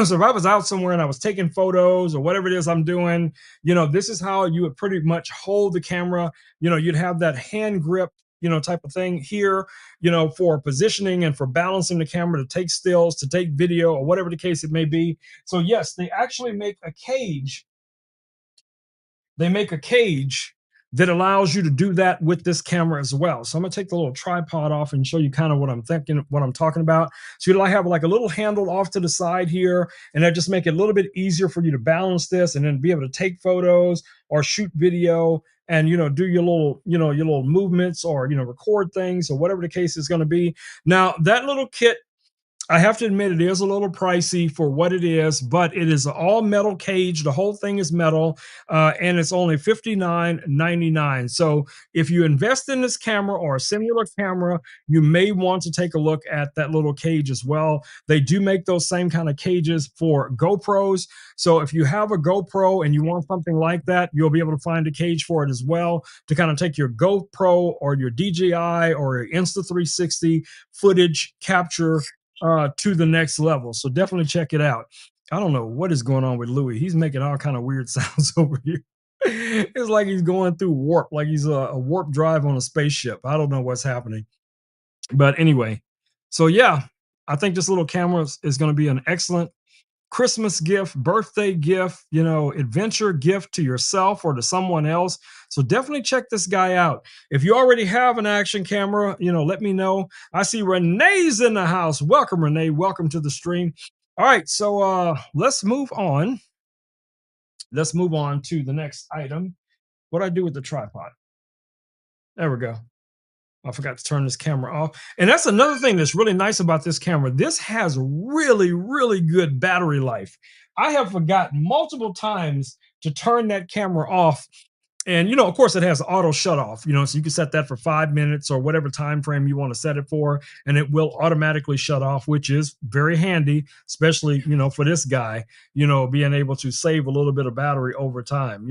So if I was out somewhere and I was taking photos or whatever it is I'm doing, this is how you would pretty much hold the camera. You'd have that hand grip, type of thing here, for positioning and for balancing the camera, to take stills, to take video, or whatever the case it may be. So yes, they actually make a cage. They make a cage that allows you to do that with this camera as well. So I'm gonna take the little tripod off and show you kind of what I'm thinking, what I'm talking about. So you'll have like a little handle off to the side here, and that just make it a little bit easier for you to balance this and then be able to take photos or shoot video and do your little, your little movements, or record things, or whatever the case is going to be. Now that little kit, I have to admit, it is a little pricey for what it is, but it is all metal cage. The whole thing is metal, and it's only $59.99. So if you invest in this camera or a similar camera, you may want to take a look at that little cage as well. They do make those same kind of cages for GoPros. So if you have a GoPro and you want something like that, you'll be able to find a cage for it as well, to kind of take your GoPro or your DJI or your Insta360 footage capture to the next level. So definitely check it out. I don't know what is going on with Louis. He's making all kind of weird sounds over here. It's like he's going through warp, like he's a warp drive on a spaceship. I don't know what's happening. But anyway, so yeah, I think this little camera is going to be an excellent Christmas gift, birthday gift, adventure gift to yourself or to someone else. So definitely check this guy out. If you already have an action camera, let me know. I see Renee's in the house. Welcome, Renee. Welcome to the stream. All right, so let's move on. Let's move on to the next item. What do I do with the tripod? There we go. I forgot to turn this camera off. And that's another thing that's really nice about this camera. This has really, really good battery life. I have forgotten multiple times to turn that camera off. And, of course, it has auto shut off, so you can set that for 5 minutes or whatever time frame you want to set it for, and it will automatically shut off, which is very handy, especially, for this guy, being able to save a little bit of battery over time.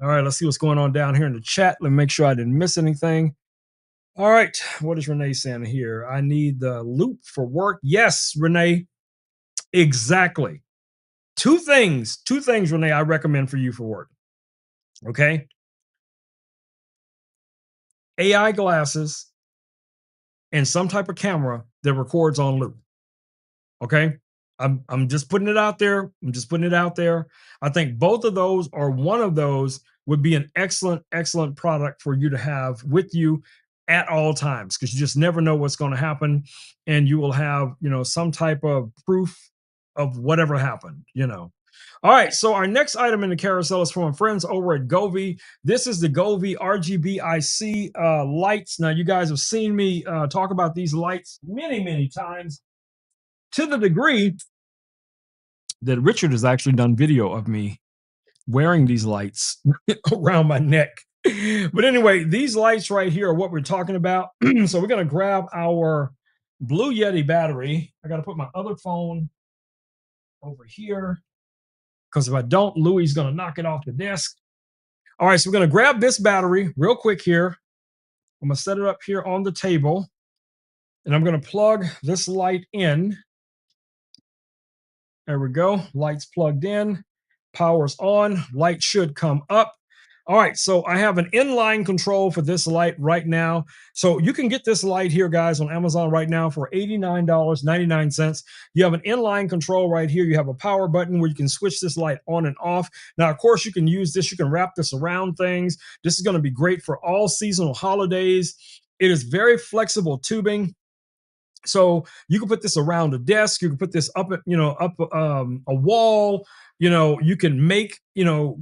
All right, let's see what's going on down here in the chat. Let me make sure I didn't miss anything. All right, what is Renee saying here? I need the loop for work. Yes, Renee, exactly. Two things, Renee, I recommend for you for work. Okay. AI glasses and some type of camera that records on loop. Okay. I'm just putting it out there. I think both of those, or one of those, would be an excellent product for you to have with you at all times, because you just never know what's going to happen, and you will have, some type of proof of whatever happened. All right, so our next item in the carousel is from our friends over at Govee. This is the Govee RGBIC lights. Now, you guys have seen me talk about these lights many times, to the degree that Richard has actually done video of me wearing these lights around my neck. But anyway, these lights right here are what we're talking about. So we're going to grab our Blue Yeti battery. I got to put my other phone over here, because if I don't, Louis is going to knock it off the desk. All right, so we're going to grab this battery real quick here. I'm going to set it up here on the table, and I'm going to plug this light in. There we go. Lights plugged in. Power's on. Light should come up. All right, so I have an inline control for this light right now. So you can get this light here, guys, on Amazon right now for $89.99. You have an inline control right here. You have a power button where you can switch this light on and off. Now, of course, you can use this. You can wrap this around things. This is going to be great for all seasonal holidays. It is very flexible tubing. So you can put this around a desk. You can put this up, a wall. You can make,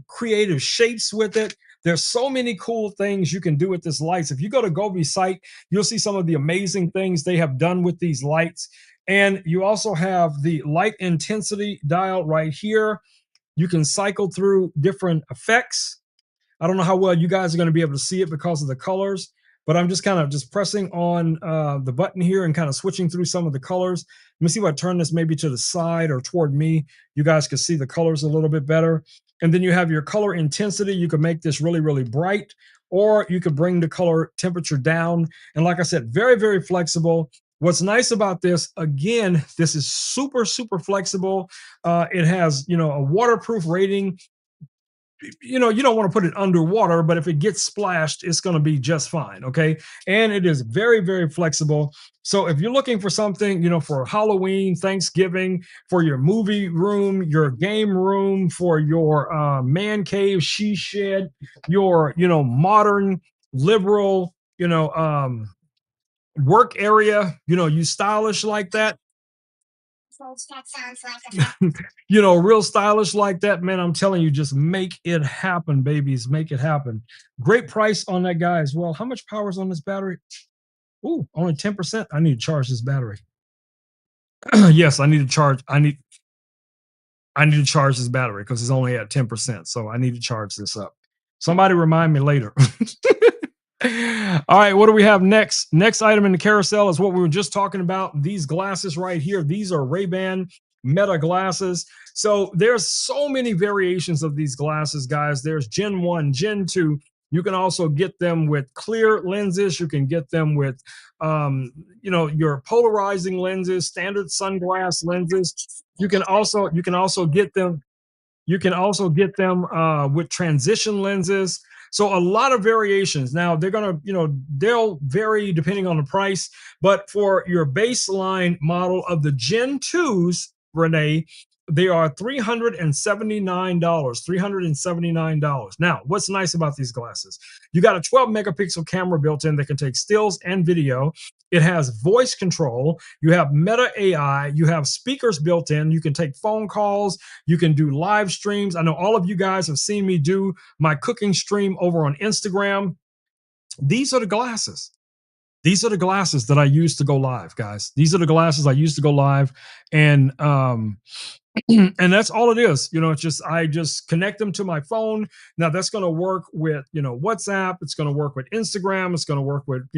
creative shapes with it. There's so many cool things you can do with this lights. If you go to Govee's site, you'll see some of the amazing things they have done with these lights. And you also have the light intensity dial right here. You can cycle through different effects. I don't know how well you guys are going to be able to see it because of the colors, but I'm just kind of just pressing on the button here and kind of switching through some of the colors. Let me see if I turn this maybe to the side or toward me. You guys can see the colors a little bit better. And then you have your color intensity. You can make this really, really bright, or you could bring the color temperature down. And like I said, very, very flexible. What's nice about this, again, this is super, super flexible. It has, a waterproof rating. You don't want to put it underwater, but if it gets splashed, it's going to be just fine. Okay. And it is very, very flexible. So if you're looking for something, for Halloween, Thanksgiving, for your movie room, your game room, for your man cave, she shed, your, modern liberal, work area, you stylish like that, That sounds like a real stylish like that, man. I'm telling you, just make it happen, babies. Make it happen. Great price on that guy as well. How much power is on this battery? Ooh, only 10%. I need to charge this battery. Yes, I need to charge. I need to charge this battery because it's only at 10%. So I need to charge this up. Somebody remind me later. All right, what do we have next? Next item in the carousel is what we were just talking about. These glasses right here. These are Ray-Ban Meta glasses. So there's so many variations of these glasses, guys. There's Gen 1, Gen 2. You can also get them with clear lenses. You can get them with, your polarizing lenses, standard sunglass lenses. You can also get them with transition lenses. So a lot of variations. Now they're gonna, they'll vary depending on the price. But for your baseline model of the Gen 2s, Renee, they are $379. $379. Now, what's nice about these glasses? You got a 12 megapixel camera built in that can take stills and video. It has voice control. You have Meta AI. You have speakers built in. You can take phone calls. You can do live streams. I know all of you guys have seen me do my cooking stream over on Instagram. These are the glasses. These are the glasses that I use to go live, guys. These are the glasses I use to go live. And and that's all it is. It's just, I just connect them to my phone. Now that's going to work with, WhatsApp. It's going to work with Instagram. It's going to work with,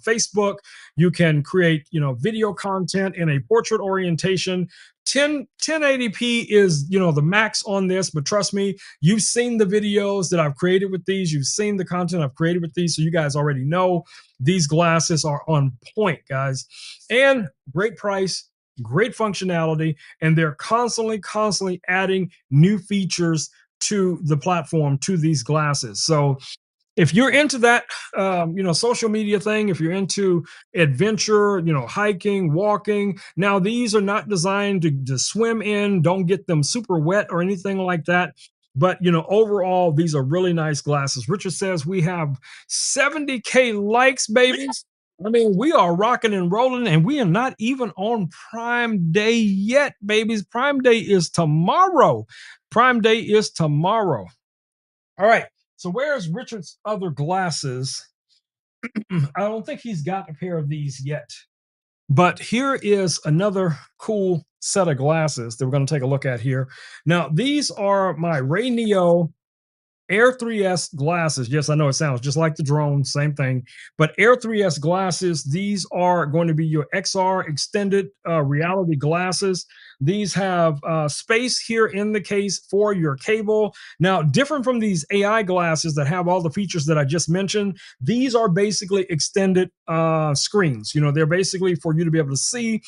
Facebook. You can create, video content in a portrait orientation. 1080p is, the max on this, but trust me, you've seen the videos that I've created with these. You've seen the content I've created with these. So you guys already know these glasses are on point, guys, and great price, great functionality, and they're constantly adding new features to the platform, to these glasses. So if you're into that, social media thing, if you're into adventure, hiking, walking, now these are not designed to swim in. Don't get them super wet or anything like that. But, overall, these are really nice glasses. Richard says we have 70K likes, babies. I mean, we are rocking and rolling, and we are not even on Prime Day yet, babies. Prime Day is tomorrow. Prime Day is tomorrow. All right. So where's Richard's other glasses? I don't think he's got a pair of these yet. But here is another cool set of glasses that we're going to take a look at here. Now, these are my Ray Neo Air 3S glasses. Yes, I know it sounds just like the drone, same thing. But Air 3S glasses, these are going to be your XR extended reality glasses. These have space here in the case for your cable. Now, different from these AI glasses that have all the features that I just mentioned, these are basically extended screens. They're basically for you to be able to see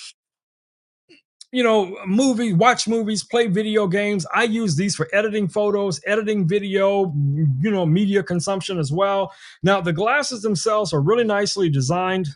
watch movies, play video games. I use these for editing photos, editing video, media consumption as well. Now, the glasses themselves are really nicely designed.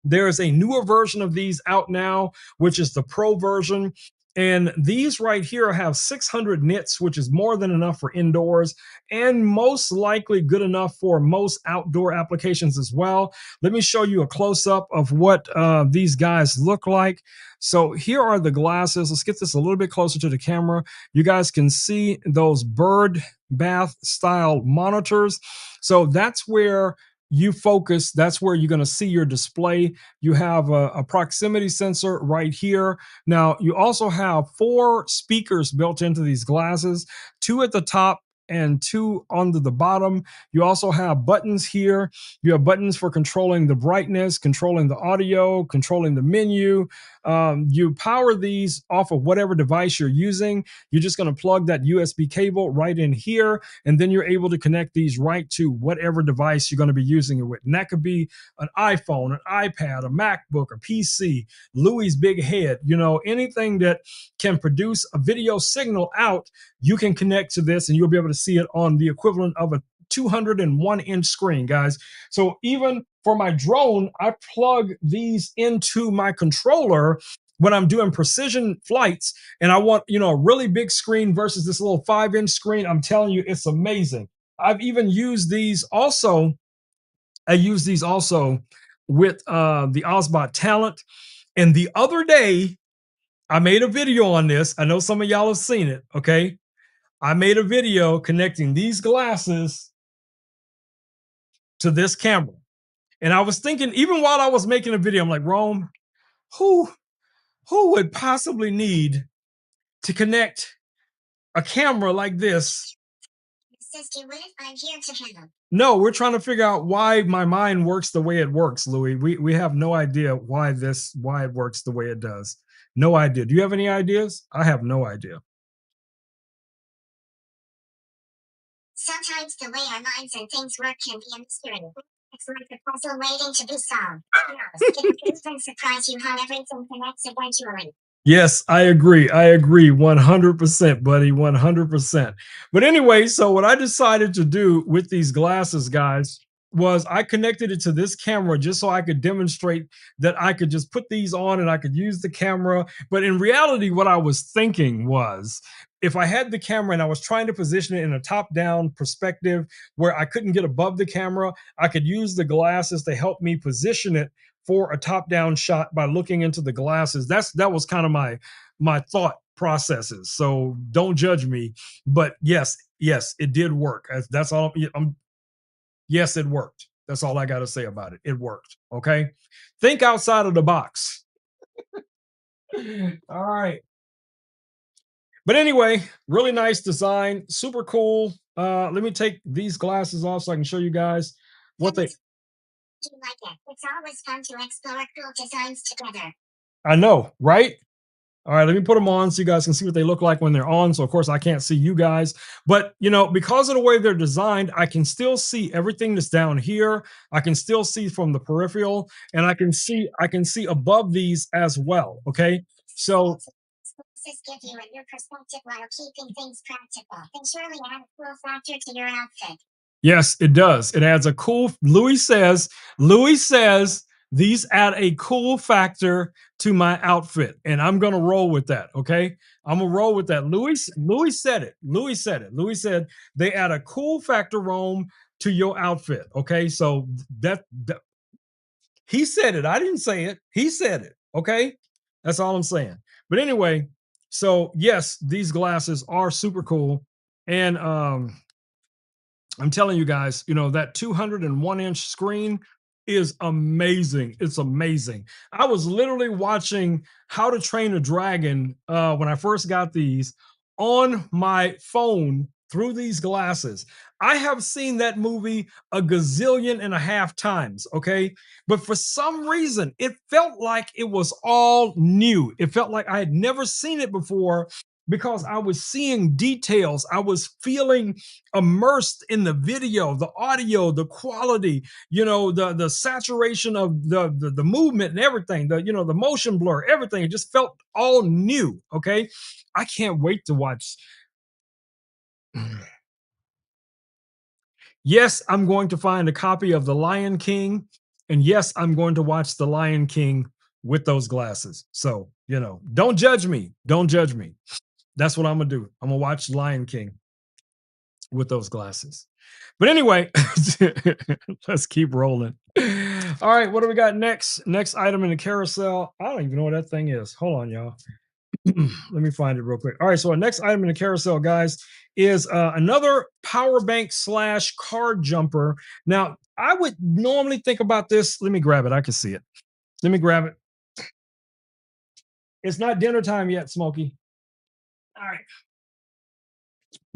There is a newer version of these out now, which is the Pro version. And these right here have 600 nits, which is more than enough for indoors and most likely good enough for most outdoor applications as well. Let me show you a close-up of what these guys look like. So here are the glasses. Let's get this a little bit closer to the camera. You guys can see those bird bath style monitors. So that's where you focus, that's where you're going to see your display. You have a proximity sensor right here. Now, you also have 4 speakers built into these glasses, 2 at the top and 2 under the bottom. You also have buttons here. You have buttons for controlling the brightness, controlling the audio, controlling the menu. You power these off of whatever device you're using. You're just going to plug that USB cable right in here, and then you're able to connect these right to whatever device you're going to be using it with. And that could be an iPhone, an iPad, a MacBook, a PC, Louis' big head, anything that can produce a video signal out, you can connect to this and you'll be able to see it on the equivalent of a 201-inch screen, guys. So even for my drone, I plug these into my controller when I'm doing precision flights and I want, a really big screen versus this little 5-inch screen. I'm telling you, it's amazing. I've even used these also. I use these also with the Osbot Talent. And the other day, I made a video on this. I know some of y'all have seen it. Okay. I made a video connecting these glasses to this camera. And I was thinking, even while I was making a video, I'm like, Rome, who would possibly need to connect a camera like this? I'm here to help. No, we're trying to figure out why my mind works the way it works, Louis. We have no idea why it works the way it does. No idea. Do you have any ideas? I have no idea. Sometimes the way our minds and things work can be a mystery. It's like a puzzle waiting to be solved. It can even surprise you how everything connects eventually. Yes, I agree. I agree 100%, buddy, 100%. But anyway, so what I decided to do with these glasses, guys, was I connected it to this camera just so I could demonstrate that I could just put these on and I could use the camera. But in reality, what I was thinking was if I had the camera and I was trying to position it in a top-down perspective where I couldn't get above the camera, I could use the glasses to help me position it for a top-down shot by looking into the glasses. That was kind of my thought processes. So don't judge me, but yes, it did work. That's all. Yes, it worked. That's all I got to say about it. It worked. Okay, think outside of the box. All right. But anyway, really nice design, super cool. Let me take these glasses off so I can show you guys what they. Do you like it? It's always fun to explore cool designs together. I know, right? All right, let me put them on so you guys can see what they look like when they're on. So of course I can't see you guys, but because of the way they're designed, I can still see everything that's down here. I can still see from the peripheral, and I can see above these as well. Okay, so Glasses give you a new perspective while keeping things practical. And surely add a cool factor to your outfit. yes, it does. It adds a cool. Louis says these add a cool factor to my outfit, and I'm gonna roll with that. Okay, I'm gonna roll with that. Louis said it. Louis said it. Louis said they add a cool factor, Rome, to your outfit. Okay, so that he said it. I didn't say it. He said it. Okay, that's all I'm saying. But anyway, so yes, these glasses are super cool, and I'm telling you guys, that 201-inch screen is amazing. It's amazing. I was literally watching How to Train a Dragon when I first got these on my phone through these glasses. I have seen that movie a gazillion and a half times, okay? But for some reason, it felt like it was all new. It felt like I had never seen it before because I was seeing details. I was feeling immersed in the video, the audio, the quality, the saturation of the movement and everything, the motion blur, everything. It just felt all new. Okay. I can't wait to watch. Yes, I'm going to find a copy of The Lion King. And yes, I'm going to watch The Lion King with those glasses. So, don't judge me. Don't judge me. That's what I'm going to do. I'm going to watch Lion King with those glasses. But anyway, let's keep rolling. All right, what do we got next? Next item in the carousel. I don't even know what that thing is. Hold on, y'all. Let me find it real quick. All right, so our next item in the carousel, guys, is another power bank slash card jumper. Now, I would normally think about this. Let me grab it. I can see it. Let me grab it. It's not dinner time yet, Smokey. All right.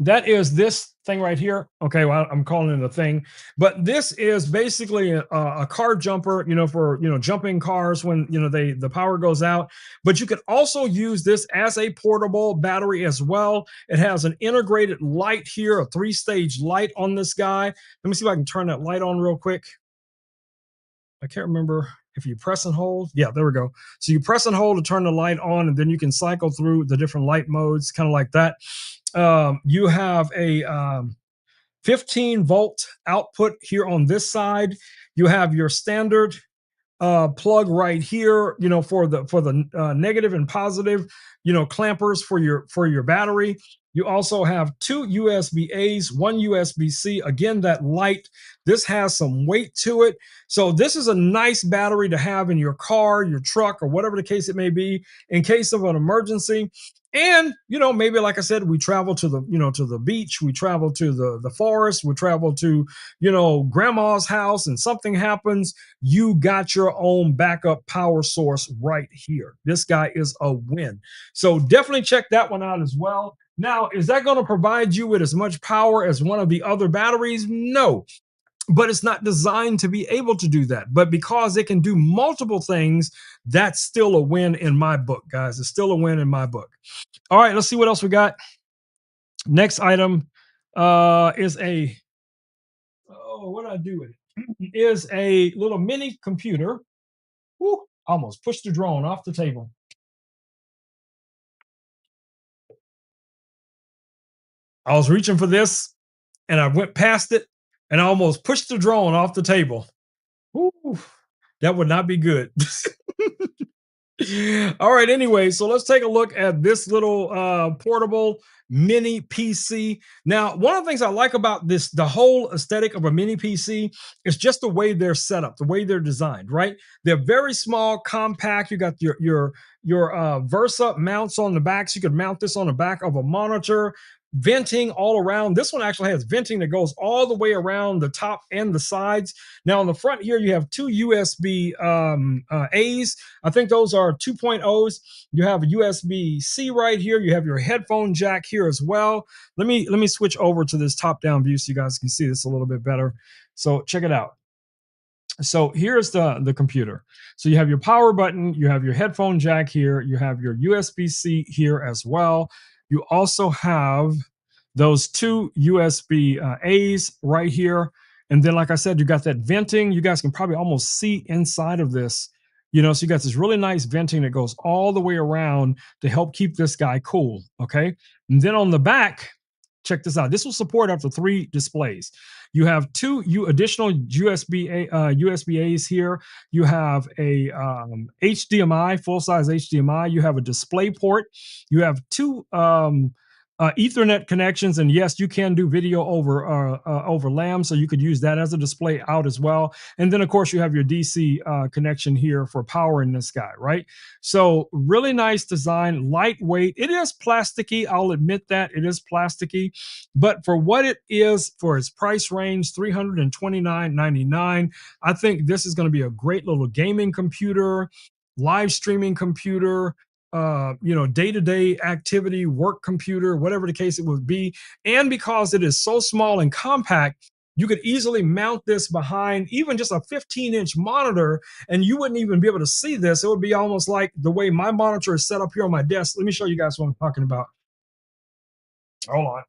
That is this thing right here. Okay, well, I'm calling it a thing, but this is basically a car jumper, for jumping cars when the power goes out. But you can also use this as a portable battery as well. It has an integrated light here, a 3-stage light on this guy. Let me see if I can turn that light on real quick. I can't remember if you press and hold. Yeah, there we go. So you press and hold to turn the light on, and then you can cycle through the different light modes, kind of like that. You have a 15-volt output here on this side. You have your standard plug right here, for the negative and positive, clampers for your battery. You also have 2 USB A's, 1 USB C. Again, that light, this has some weight to it. So this is a nice battery to have in your car, your truck, or whatever the case it may be, in case of an emergency. And maybe, like I said, we travel to the beach, we travel to the forest, we travel to grandma's house, and something happens. You got your own backup power source right here. This guy is a win. So definitely check that one out as well. Now, is that going to provide you with as much power as one of the other batteries? No, but it's not designed to be able to do that. But because it can do multiple things, that's still a win in my book, guys. It's still a win in my book. All right, let's see what else we got. Next item is what did I do with it? Is a little mini computer. Woo, almost pushed the drone off the table. I was reaching for this and I went past it and I almost pushed the drone off the table. Woo, that would not be good. All right, anyway, so let's take a look at this little portable mini PC. Now, one of the things I like about the whole aesthetic of a mini PC is just the way they're set up, the way they're designed, right? They're very small, compact. You got your Versa mounts on the back, so you could mount this on the back of a monitor. Venting all around. This one actually has venting that goes all the way around the top and the sides. Now on the front here, you have 2 USB A's. I think those are 2.0s. You have a USB C right here. You have your headphone jack here as well. Let me switch over to this top down view so you guys can see this a little bit better. So check it out. So here's the computer. So you have your power button, you have your headphone jack here, you have your USB-C here as well. You also have those 2 USB A's right here. And then, like I said, you got that venting. You guys can probably almost see inside of this. So you got this really nice venting that goes all the way around to help keep this guy cool. Okay. And then on the back, check this out. This will support up to 3 displays. You have 2 additional USB A's here. You have a HDMI, full size HDMI. You have a display port. You have 2 Ethernet connections, and yes, you can do video over LAN, so you could use that as a display out as well. And then, of course, you have your DC connection here for powering this guy, right? So really nice design, lightweight. It is plasticky. I'll admit that it is plasticky, but for what it is, for its price range, $329.99, I think this is going to be a great little gaming computer, live streaming computer, day-to-day activity, work computer, whatever the case it would be. And because it is so small and compact, you could easily mount this behind even just a 15-inch monitor, and you wouldn't even be able to see this. It would be almost like the way my monitor is set up here on my desk. Let me show you guys what I'm talking about. Hold on.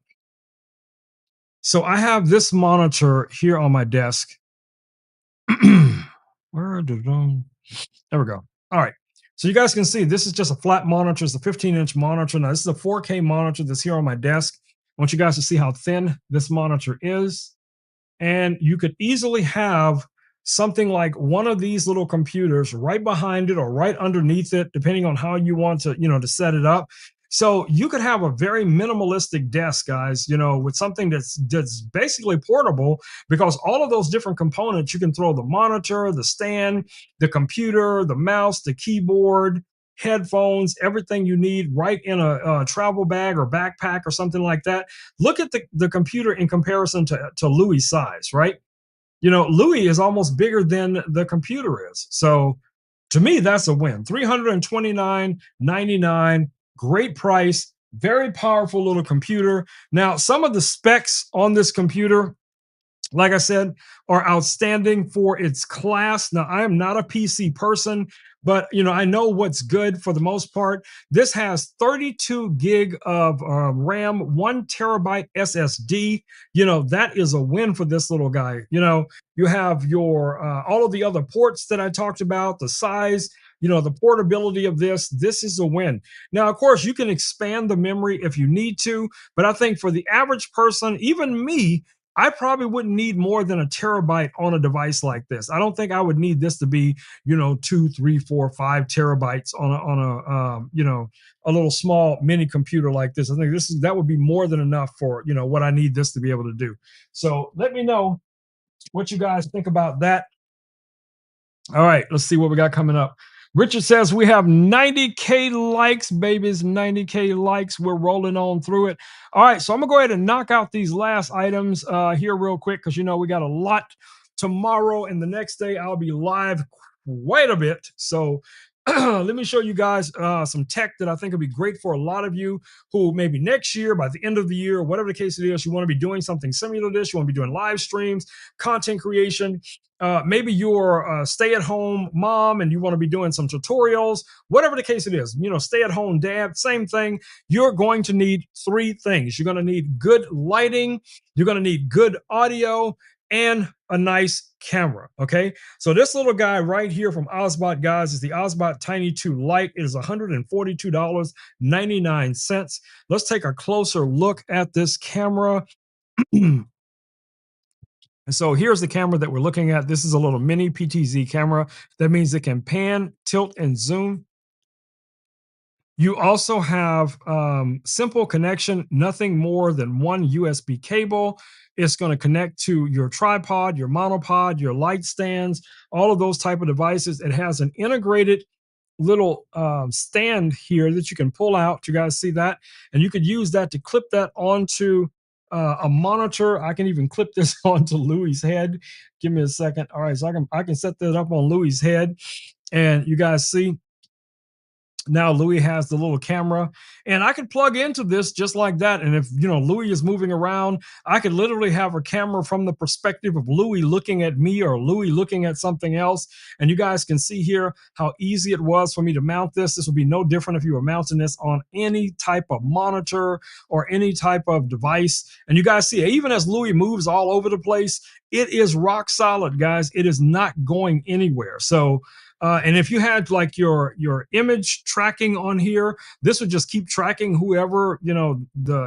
So I have this monitor here on my desk. Where did there we go. All right. So you guys can see this is just a flat monitor. It's a 15-inch monitor. Now this is a 4K monitor that's here on my desk. I want you guys to see how thin this monitor is. And you could easily have something like one of these little computers right behind it or right underneath it, depending on how you want to set it up. So you could have a very minimalistic desk, guys, with something that's basically portable, because all of those different components, you can throw the monitor, the stand, the computer, the mouse, the keyboard, headphones, everything you need right in a travel bag or backpack or something like that. Look at the computer in comparison to Louis' size, right? Louis is almost bigger than the computer is. So to me, that's a win. 329.99, great price, very powerful little computer. Now, some of the specs on this computer, like I said, are outstanding for its class. Now, I am not a PC person, but I know what's good for the most part. This has 32 gig of RAM, 1 terabyte SSD. That is a win for this little guy. You have your all of the other ports that I talked about, the size. The portability of this is a win. Now, of course, you can expand the memory if you need to, but I think for the average person, even me, I probably wouldn't need more than 1 terabyte on a device like this. I don't think I would need this to be, 2, 3, 4, 5 terabytes on a little small mini computer like this. I think that would be more than enough for, what I need this to be able to do. So let me know what you guys think about that. All right, let's see what we got coming up. Richard says we have 90K likes, babies, 90K likes. We're rolling on through it. All right, so I'm gonna go ahead and knock out these last items here real quick because we got a lot tomorrow, and the next day I'll be live quite a bit. So let me show you guys some tech that I think will be great for a lot of you who maybe next year, by the end of the year, whatever the case it is, you want to be doing something similar to this. You want to be doing live streams, content creation. Maybe you're a stay-at-home mom and you want to be doing some tutorials, whatever the case it is, stay-at-home dad, same thing. You're going to need three things. You're going to need good lighting, you're going to need good audio, and a nice camera. Okay, so this little guy right here from Ozbot, guys, is the Ozbot Tiny 2 Lite. It is $142.99. Let's take a closer look at this camera. And so here's the camera that we're looking at. This is a little mini PTZ camera. That means it can pan, tilt, and zoom. You also have simple connection, nothing more than one USB cable. It's going to connect to your tripod, your monopod, your light stands, all of those type of devices. It has an integrated little stand here that you can pull out. You guys see that? And you could use that to clip that onto a monitor. I can even clip this onto Louis' head. Give me a second. All right, so I can set that up on Louis' head, and you guys see. Now Louis has the little camera, and I could plug into this just like that. And if Louis is moving around, I could literally have a camera from the perspective of Louis looking at me or Louis looking at something else. And you guys can see here how easy it was for me to mount this. This would be no different if you were mounting this on any type of monitor or any type of device. And you guys see, even as Louis moves all over the place, it is rock solid, guys. It is not going anywhere. So and if you had like your image tracking on here, this would just keep tracking whoever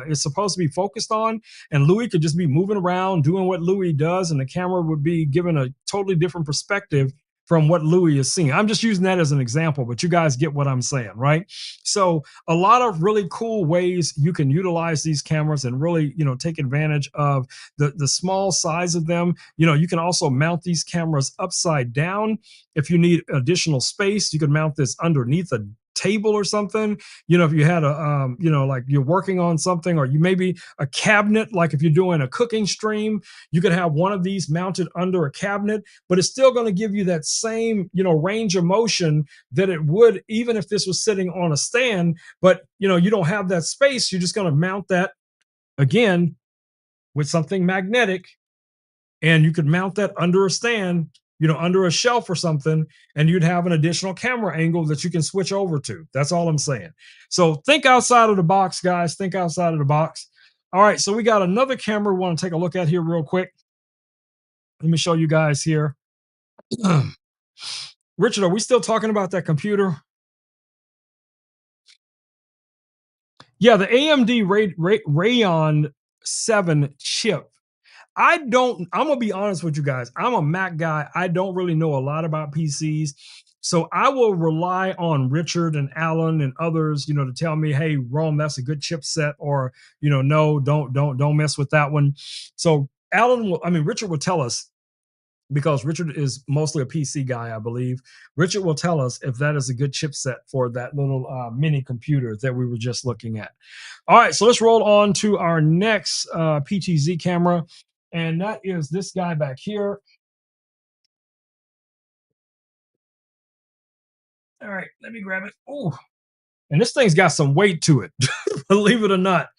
is supposed to be focused on, and Louis could just be moving around doing what Louis does, and the camera would be given a totally different perspective from what Louis is seeing. I'm just using that as an example, but you guys get what I'm saying, right? So a lot of really cool ways you can utilize these cameras and really, take advantage of the small size of them. You can also mount these cameras upside down. If you need additional space, you can mount this underneath a table or something. If you had like you're working on something, or you maybe a cabinet, like if you're doing a cooking stream, you could have one of these mounted under a cabinet, but it's still going to give you that same range of motion that it would even if this was sitting on a stand. But you don't have that space. You're just going to mount that again with something magnetic, and you could mount that under a stand, under a shelf or something, and you'd have an additional camera angle that you can switch over to. That's all I'm saying. So think outside of the box, guys. Think outside of the box. All right, so we got another camera we want to take a look at here real quick. Let me show you guys here. Richard, are we still talking about that computer? Yeah, the AMD Radeon 7 chip. I'm gonna be honest with you guys. I'm a Mac guy. I don't really know a lot about PCs. So I will rely on Richard and Alan and others, to tell me, hey, Rome, that's a good chipset, or no, don't mess with that one. So Richard will tell us because Richard is mostly a PC guy, I believe. Richard will tell us if that is a good chipset for that little mini computer that we were just looking at. All right, so let's roll on to our next PTZ camera, and that is this guy back here. All right, let me grab it. Oh, and this thing's got some weight to it, believe it or not.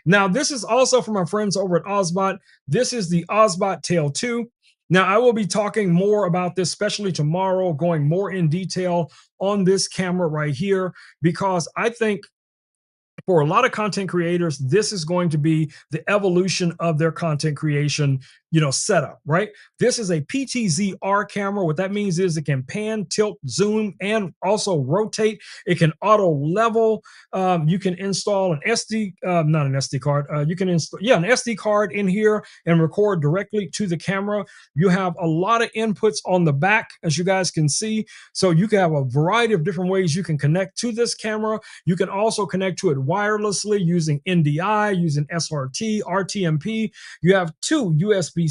Now, this is also from our friends over at Ozbot. This is the Ozbot Tail 2. Now, I will be talking more about this, especially tomorrow, going more in detail on this camera right here, because I think for a lot of content creators, this is going to be the evolution of their content creation, setup, right? This is a PTZ-R camera. What that means is it can pan, tilt, zoom, and also rotate. It can auto level. You can install an not an SD card. You can install, an SD card in here and record directly to the camera. You have a lot of inputs on the back, as you guys can see. So you can have a variety of different ways you can connect to this camera. You can also connect to it wirelessly using NDI, using SRT, RTMP. You have two USB-Cs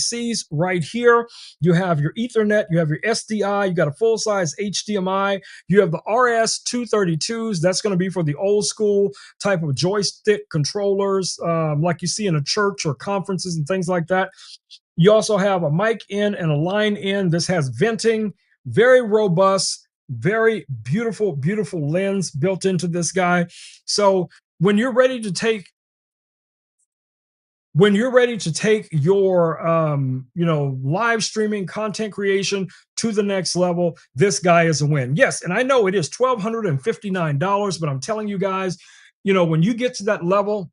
right here. You have your Ethernet, you have your SDI, you got a full-size HDMI, you have the RS-232s. That's going to be for the old school type of joystick controllers, like you see in a church or conferences and things like that. You also have a mic in and a line in. This has venting, very robust, very beautiful, beautiful lens built into this guy. So when you're ready to take your live streaming content creation to the next level, this guy is a win. Yes, and I know it is $1,259, but I'm telling you guys, when you get to that level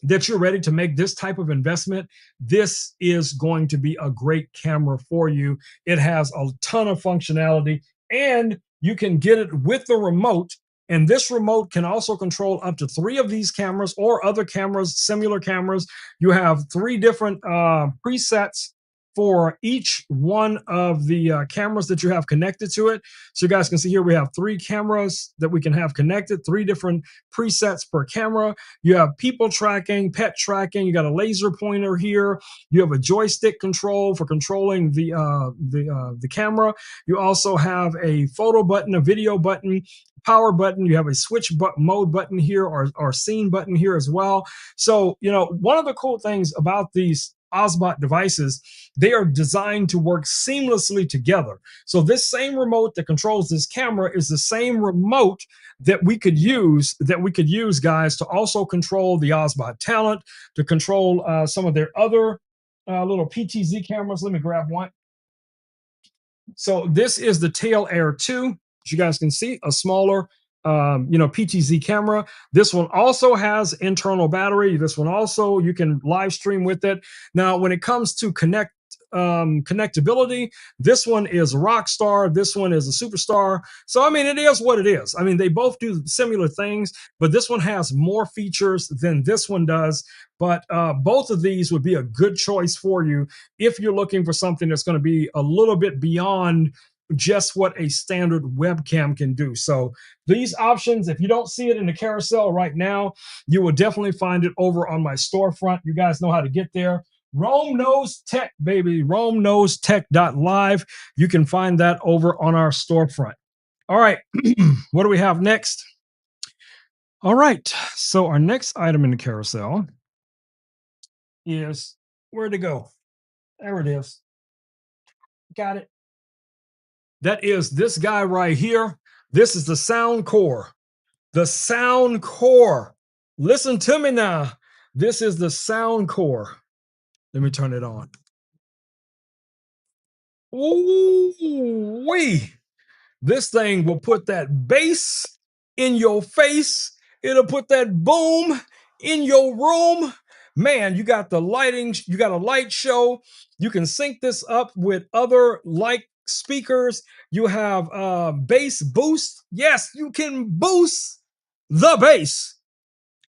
that you're ready to make this type of investment, this is going to be a great camera for you. It has a ton of functionality, and you can get it with the remote. And this remote can also control up to 3 of these cameras or other cameras, similar cameras. You have 3 different presets for each one of the cameras that you have connected to it. So you guys can see here, we have 3 cameras that we can have connected, 3 different presets per camera. You have people tracking, pet tracking. You got a laser pointer here. You have a joystick control for controlling the camera. You also have a photo button, a video button, power button. You have a switch mode button here, or scene button here as well. So, one of the cool things about these Ozbot devices, they are designed to work seamlessly together. So this same remote that controls this camera is the same remote that we could use, guys, to also control the Ozbot Talent, to control some of their other little PTZ cameras. Let me grab one. So this is the Tail Air 2. As you guys can see, a smaller PTZ camera. This one also has internal battery. This one also, you can live stream with it. Now, when it comes to connectability, this one is a rock star, this one is a superstar. So I mean, it is what it is. I mean, they both do similar things, but this one has more features than this one does. But both of these would be a good choice for you if you're looking for something that's going to be a little bit beyond just what a standard webcam can do. So these options, if you don't see it in the carousel right now, you will definitely find it over on my storefront. You guys know how to get there. Rome Knows Tech, baby. RomeKnowsTech.live. You can find that over on our storefront. All right. What do we have next? All right. So our next item in the carousel is, where'd it go? There it is. Got it. That is this guy right here. This is the Sound Core. The Sound Core. Listen to me now. This is the Sound Core. Let me turn it on. Ooh-wee. This thing will put that bass in your face. It'll put that boom in your room. Man, you got the lighting, you got a light show. You can sync this up with other light speakers. You have bass boost. Yes, you can boost the bass.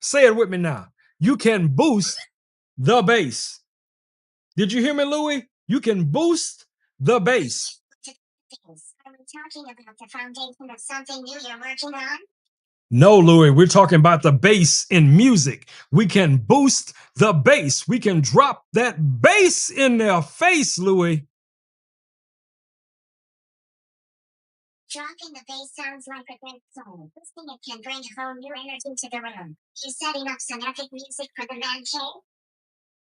Say it with me now. You can boost the bass. Did you hear me, Louie? You can boost the bass. Are we talking about the foundation of something new you're working on? No, Louie, we're talking about the bass in music. We can boost the bass. We can drop that bass in their face, Louie. Dropping the bass sounds like a great song. Listening it can bring a whole new energy to the room. You setting up some epic music for the man cave?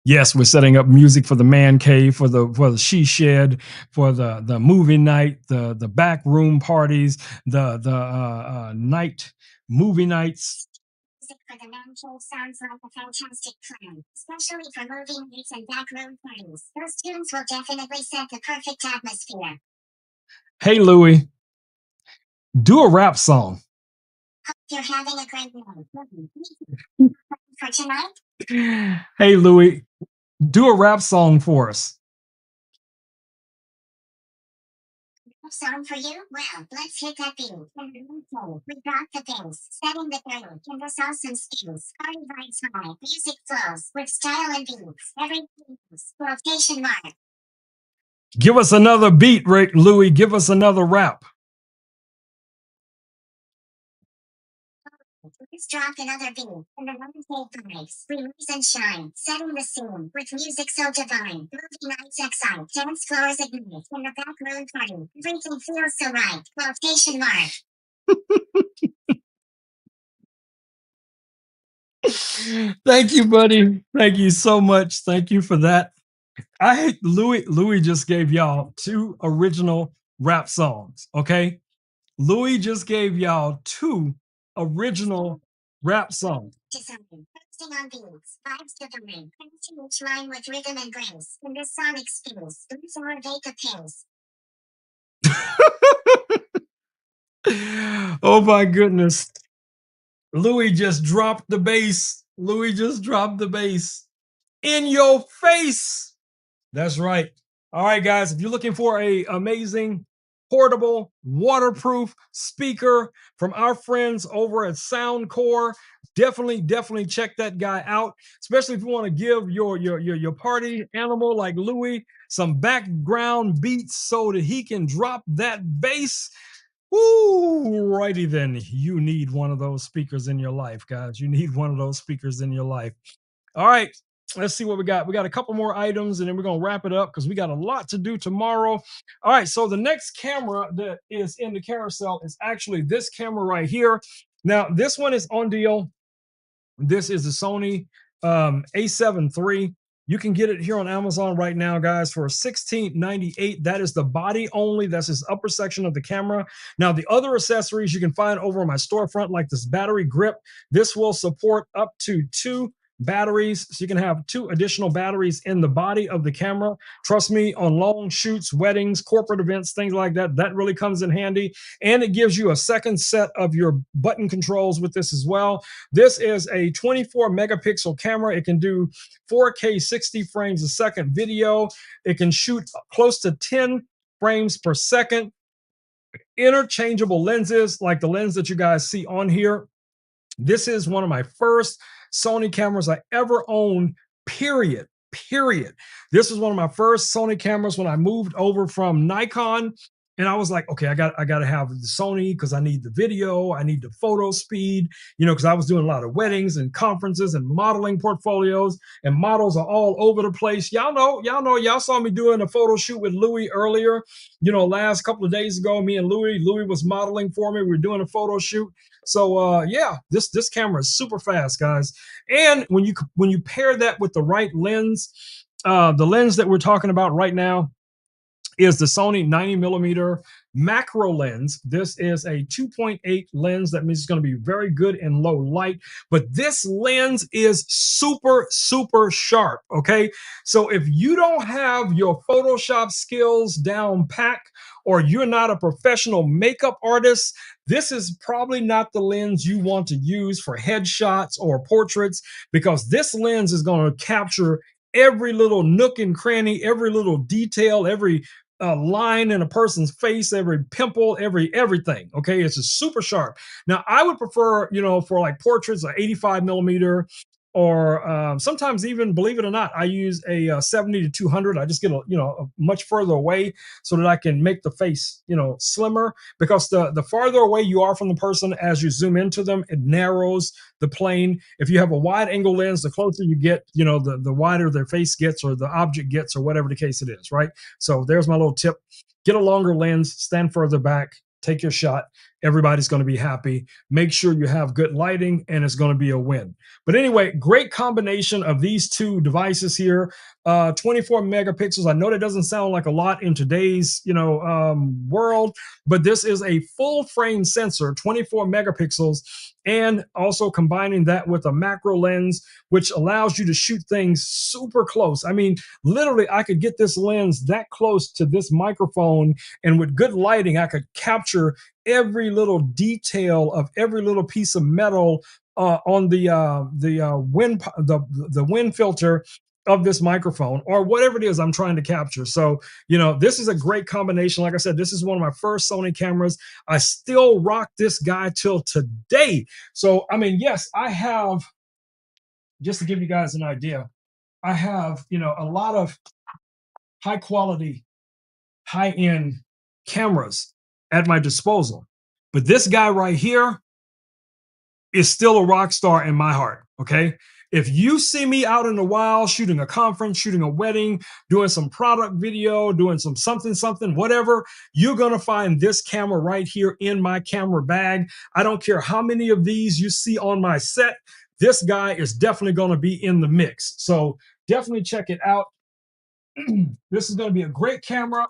Yes, we're setting up music for the man cave, for the she shed, for the movie night, the back room parties, the night movie nights. Music for the man cave sounds like a fantastic plan, especially for movie nights and back room parties. Those tunes will definitely set the perfect atmosphere. Hey Louie, do a rap song. Hope you're having a great night. For tonight? Hey Louie, do a rap song for us. Song for you? Well, let's hit that beat. We got the bass, setting the groove, and this awesome skills. Party vibes high, music flows, with style and beats. Everything is quotation mark. Give us another beat, Rick Louie. Give us another rap. Let's drop another beat, and the one take vibes. We rise and shine, setting the scene, with music so divine. Movie nights excite, dance floors ignite, in the back room party. Everything feels so right. Quotation mark. Thank you, buddy. Thank you so much. Thank you for that. Louie just gave y'all 2 original rap songs. Okay. Louie just gave y'all 2 original rap songs. Design, focusing on beats, vibes divine, finishing each line with rhythm and grace. In this sonic space, please elevate the pace. Oh my goodness. Louie just dropped the bass. Louie just dropped the bass in your face. That's right. All right, guys, if you're looking for a amazing portable waterproof speaker from our friends over at Soundcore, definitely check that guy out, especially if you want to give your party animal like Louie some background beats so that he can drop that bass. Ooh, righty then. You need one of those speakers in your life, guys. You need one of those speakers in your life. All right, let's see what we got. We got a couple more items and then we're going to wrap it up because we got a lot to do tomorrow. All right, so the next camera that is in the carousel is actually this camera right here. Now, this one is on deal. This is the Sony A7 III. You can get it here on Amazon right now, guys, for $16.98. That is the body only. That's this upper section of the camera. Now, the other accessories you can find over on my storefront, like this battery grip. This will support up to 2 batteries, so you can have 2 additional batteries in the body of the camera. Trust me, on long shoots, weddings, corporate events, things like that, that really comes in handy. And it gives you a second set of your button controls with this as well. This is a 24 megapixel camera. It can do 4K 60 frames a second video. It can shoot close to 10 frames per second. Interchangeable lenses, like the lens that you guys see on here. This is one of my first Sony cameras I ever owned, period. This was one of my first Sony cameras when I moved over from Nikon. And I was like, okay, I got to have the Sony because I need the video, I need the photo speed, because I was doing a lot of weddings and conferences and modeling portfolios, and models are all over the place. Y'all saw me doing a photo shoot with Louie earlier, last couple of days ago. Me and Louie was modeling for me. We were doing a photo shoot. So yeah, this camera is super fast, guys. And when you pair that with the right lens, the lens that we're talking about right now is the Sony 90 millimeter macro lens. This is a 2.8 lens. That means it's going to be very good in low light, but this lens is super sharp. Okay, so if you don't have your Photoshop skills down pat, or you're not a professional makeup artist, this is probably not the lens you want to use for headshots or portraits, because this lens is going to capture every little nook and cranny, every little detail, every line in a person's face, every pimple, everything. Okay, it's just super sharp. Now, I would prefer, for like portraits, an 85 millimeter, or sometimes even, believe it or not, I use a 70 to 200. I just get a much further away so that I can make the face, slimmer, because the farther away you are from the person as you zoom into them, it narrows the plane. If you have a wide angle lens, the closer you get, the wider their face gets, or the object gets, or whatever the case it is, right? So there's my little tip. Get a longer lens, stand further back, take your shot. Everybody's going to be happy. Make sure you have good lighting, and it's going to be a win. But anyway, great combination of these two devices here. 24 megapixels. I know that doesn't sound like a lot in today's world, but this is a full frame sensor, 24 megapixels, and also combining that with a macro lens, which allows you to shoot things super close. I mean, literally, I could get this lens that close to this microphone, and with good lighting, I could capture every little detail of every little piece of metal on the wind filter of this microphone, or whatever it is I'm trying to capture. So, this is a great combination. Like I said, this is one of my first Sony cameras. I still rock this guy till today. So, I mean, yes, I have, just to give you guys an idea, I have, a lot of high quality, high end cameras at my disposal. But this guy right here is still a rock star in my heart. Okay. If you see me out in the wild shooting a conference, shooting a wedding, doing some product video, doing some something, whatever, you're going to find this camera right here in my camera bag. I don't care how many of these you see on my set. This guy is definitely going to be in the mix. So definitely check it out. This is going to be a great camera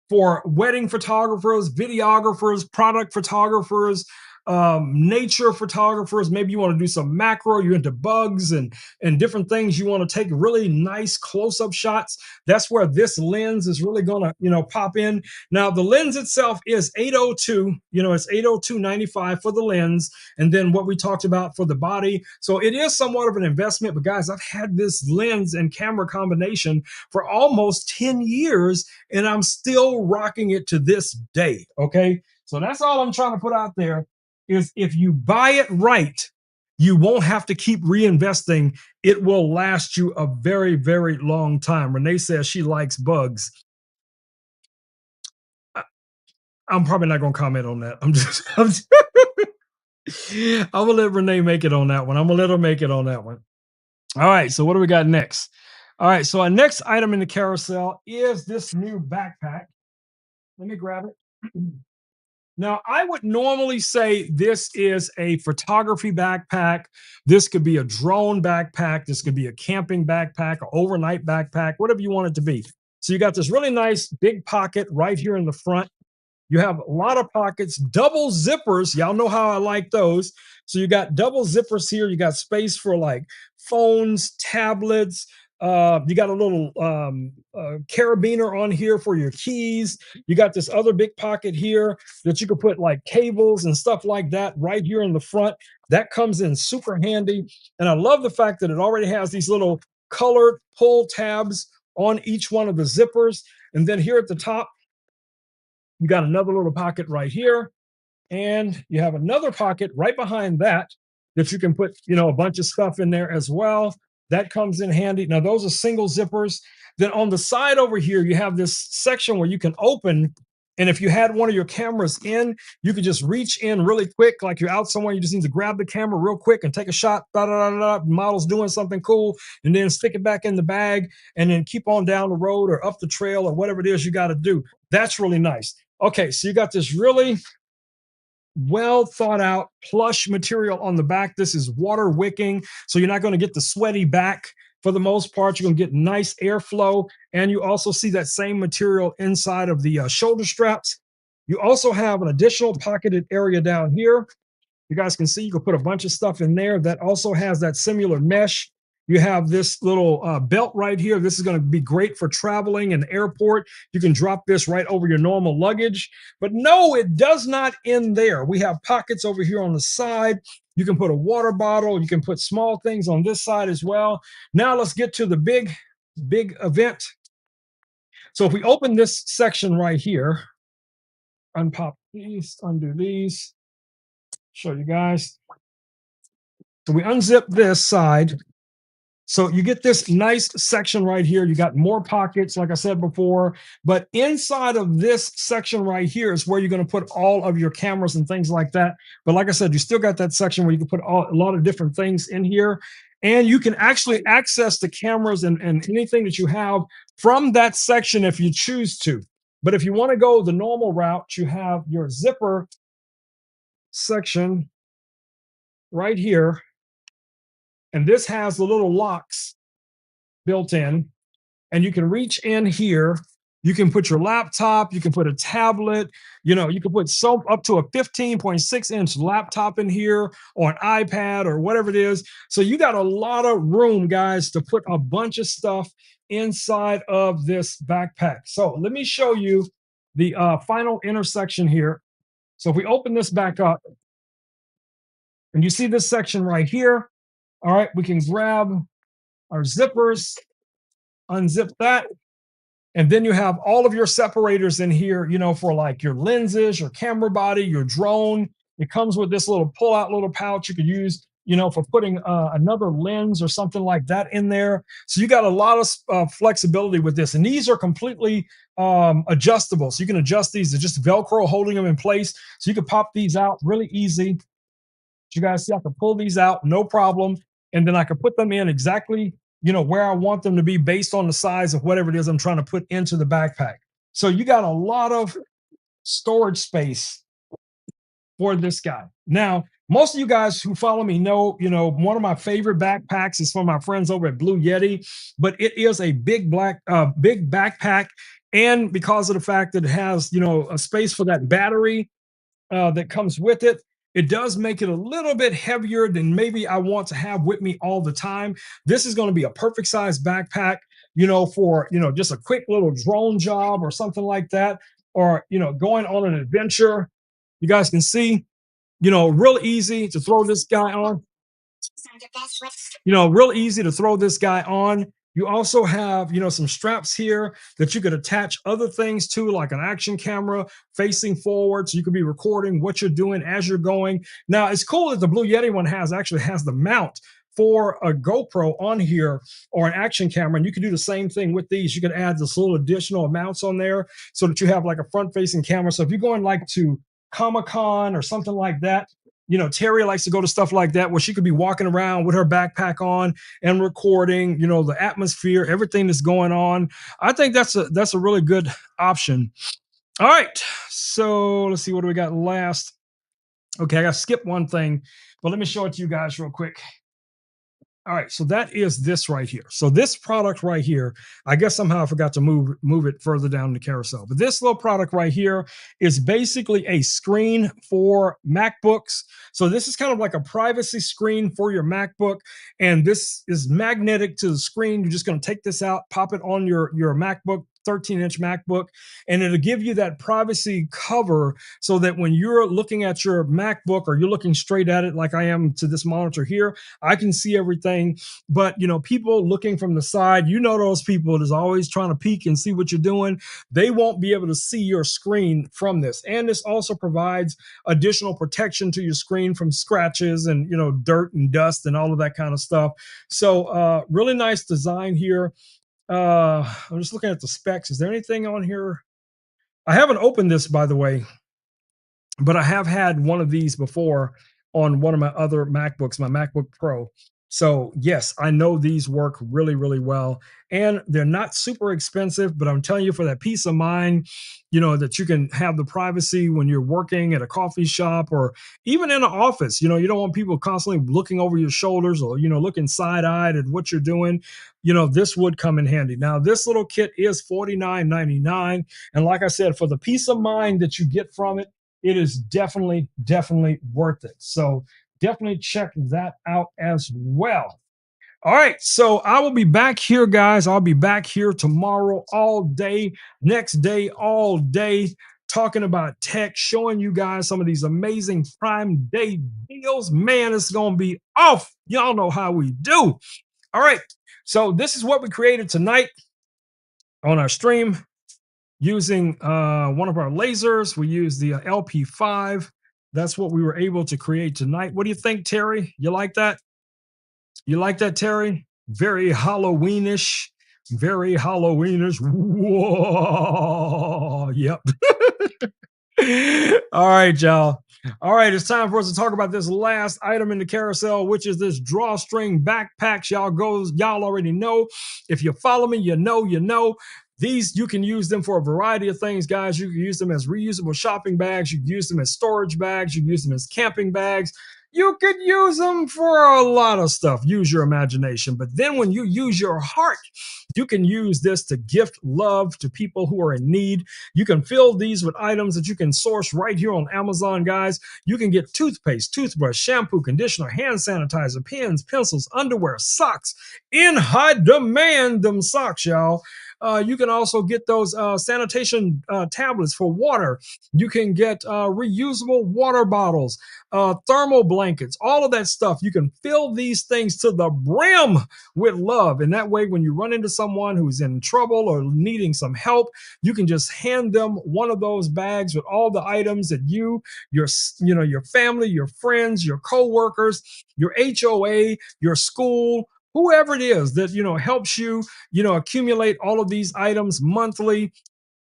for wedding photographers, videographers, product photographers, nature photographers. Maybe you want to do some macro, you're into bugs and different things. You want to take really nice close-up shots. That's where this lens is really going to, pop in. Now, the lens itself is 802, it's 802.95 for the lens. And then what we talked about for the body. So it is somewhat of an investment, but guys, I've had this lens and camera combination for almost 10 years, and I'm still rocking it to this day. Okay. So that's all I'm trying to put out there. Is if you buy it right, you won't have to keep reinvesting. It will last you a very, very long time. Renee says she likes bugs. I'm probably not going to comment on that. I'm going to let Renee make it on that one. I'm going to let her make it on that one. All right. So what do we got next? All right. So our next item in the carousel is this new backpack. Let me grab it. Now, I would normally say this is a photography backpack. This could be a drone backpack. This could be a camping backpack, or overnight backpack, whatever you want it to be. So you got this really nice big pocket right here in the front. You have a lot of pockets, double zippers. Y'all know how I like those. So you got double zippers here. You got space for like phones, tablets. You got a little carabiner on here for your keys. You got this other big pocket here that you could put like cables and stuff like that right here in the front. That comes in super handy. And I love the fact that it already has these little colored pull tabs on each one of the zippers. And then here at the top, you got another little pocket right here, and you have another pocket right behind that you can put, a bunch of stuff in there as well. That comes in handy. Now, those are single zippers. Then on the side over here, you have this section where you can open. And if you had one of your cameras in, you could just reach in really quick, like you're out somewhere. You just need to grab the camera real quick and take a shot. Model's doing something cool, and then stick it back in the bag, and then keep on down the road or up the trail or whatever it is you got to do. That's really nice. Okay, so you got this really well thought out plush material on the back. This is water wicking, so you're not going to get the sweaty back. For the most part, you're going to get nice airflow, and you also see that same material inside of the shoulder straps. You also have an additional pocketed area down here. You guys can see you can put a bunch of stuff in there that also has that similar mesh. You have this little belt right here. This is going to be great for traveling in the airport. You can drop this right over your normal luggage. But no, it does not end there. We have pockets over here on the side. You can put a water bottle. You can put small things on this side as well. Now let's get to the big event. So if we open this section right here, unpop these, undo these, show you guys. So we unzip this side. So you get this nice section right here. You got more pockets, like I said before, but inside of this section right here is where you're going to put all of your cameras and things like that. But like I said, you still got that section where you can put a lot of different things in here. And you can actually access the cameras and anything that you have from that section if you choose to. But if you want to go the normal route, you have your zipper section right here. And this has the little locks built in. And you can reach in here. You can put your laptop, you can put a tablet, you know, you can put so up to a 15.6-inch laptop in here or an iPad or whatever it is. So you got a lot of room, guys, to put a bunch of stuff inside of this backpack. So let me show you the final intersection here. So if we open this back up and you see this section right here, all right, we can grab our zippers, unzip that. And then you have all of your separators in here, you know, for like your lenses, your camera body, your drone. It comes with this little pull out little pouch you could use, you know, for putting another lens or something like that in there. So you got a lot of flexibility with this. And these are completely adjustable. So you can adjust these. They're just Velcro holding them in place. So you can pop these out really easy. You guys see, I can pull these out, no problem. And then I can put them in exactly, you know, where I want them to be based on the size of whatever it is I'm trying to put into the backpack. So you got a lot of storage space for this guy. Now, most of you guys who follow me know, you know, one of my favorite backpacks is from my friends over at Blue Yeti, but it is a big big backpack. And because of the fact that it has, you know, a space for that battery that comes with it, it does make it a little bit heavier than maybe I want to have with me all the time. This is going to be a perfect size backpack, you know, for, you know, just a quick little drone job or something like that, or, you know, going on an adventure. You guys can see, you know, real easy to throw this guy on. You know, real easy to throw this guy on. You also have, you know, some straps here that you could attach other things to, like an action camera facing forward. So you could be recording what you're doing as you're going. Now, it's cool that the Blue Yeti one actually has the mount for a GoPro on here or an action camera. And you can do the same thing with these. You can add this little additional mounts on there so that you have like a front facing camera. So if you're going like to Comic-Con or something like that, you know, Terry likes to go to stuff like that where she could be walking around with her backpack on and recording, you know, the atmosphere, everything that's going on. I think that's a really good option. All right. So let's see, what do we got last? Okay, I got to skip one thing, but let me show it to you guys real quick. All right, so that is this right here. So this product right here, I guess somehow I forgot to move it further down the carousel. But this little product right here is basically a screen for MacBooks. So this is kind of like a privacy screen for your MacBook, and this is magnetic to the screen. You're just going to take this out, pop it on your MacBook, 13-inch MacBook, and it'll give you that privacy cover so that when you're looking at your MacBook or you're looking straight at it like I am to this monitor here, I can see everything. But, you know, people looking from the side, you know, those people that's always trying to peek and see what you're doing, they won't be able to see your screen from this. And this also provides additional protection to your screen from scratches and, you know, dirt and dust and all of that kind of stuff. So really nice design here. I'm just looking at the specs. Is there anything on here? I haven't opened this, by the way, but I have had one of these before on one of my other MacBooks, my MacBook Pro. So yes, I know these work really, really well, and they're not super expensive, but I'm telling you, for that peace of mind, you know, that you can have the privacy when you're working at a coffee shop or even in an office. You know, you don't want people constantly looking over your shoulders or, you know, looking side-eyed at what you're doing. You know, this would come in handy. Now, this little kit is $49.99, and like I said, for the peace of mind that you get from it, it is definitely worth it. So definitely check that out as well. All right, so I will be back here, guys. I'll be back here tomorrow all day, next day all day, talking about tech, showing you guys some of these amazing Prime Day deals. Man, it's going to be off. Y'all know how we do. All right, so this is what we created tonight on our stream using one of our lasers. We used the LP5. That's what we were able to create tonight. What do you think, Terry? You like that? You like that, Terry? Very Halloweenish. Very Halloweenish. Whoa. Yep. All right, y'all. All right, it's time for us to talk about this last item in the carousel, which is this drawstring backpacks. Y'all already know. If you follow me, you know. These, you can use them for a variety of things, guys. You can use them as reusable shopping bags. You can use them as storage bags. You can use them as camping bags. You could use them for a lot of stuff. Use your imagination. But then when you use your heart, you can use this to gift love to people who are in need. You can fill these with items that you can source right here on Amazon, guys. You can get toothpaste, toothbrush, shampoo, conditioner, hand sanitizer, pens, pencils, underwear, socks in high demand. Them socks, y'all. You can also get those sanitation tablets for water. You can get reusable water bottles, thermal blankets, all of that stuff. You can fill these things to the brim with love. And that way, when you run into someone who's in trouble or needing some help, you can just hand them one of those bags with all the items that your family, your friends, your coworkers, your HOA, your school, whoever it is that helps you accumulate all of these items monthly.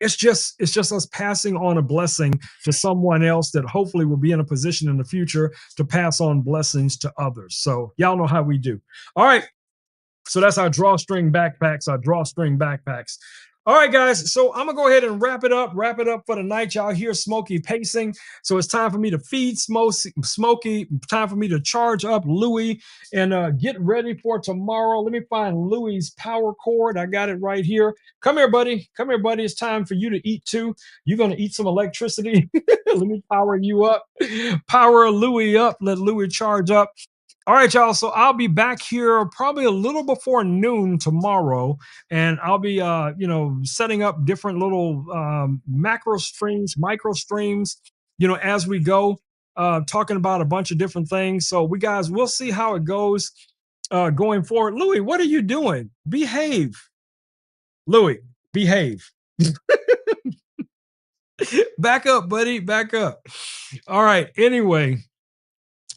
It's just us passing on a blessing to someone else that hopefully will be in a position in the future to pass on blessings to others. So y'all know how we do. All right, so that's our drawstring backpacks, our drawstring backpacks. All right, guys. So I'm gonna go ahead and wrap it up for the night. Y'all hear Smokey pacing. So it's time for me to feed Smokey, time for me to charge up Louie and get ready for tomorrow. Let me find Louie's power cord. I got it right here. Come here, buddy. Come here, buddy. It's time for you to eat too. You're gonna eat some electricity. Let me power you up. Power Louie up. Let Louie charge up. All right, y'all. So I'll be back here probably a little before noon tomorrow, and I'll be, setting up different little macro streams, micro streams, as we go, talking about a bunch of different things. So we'll see how it goes going forward. Louis, what are you doing? Behave, Louis. Behave. Back up, buddy. Back up. All right. Anyway,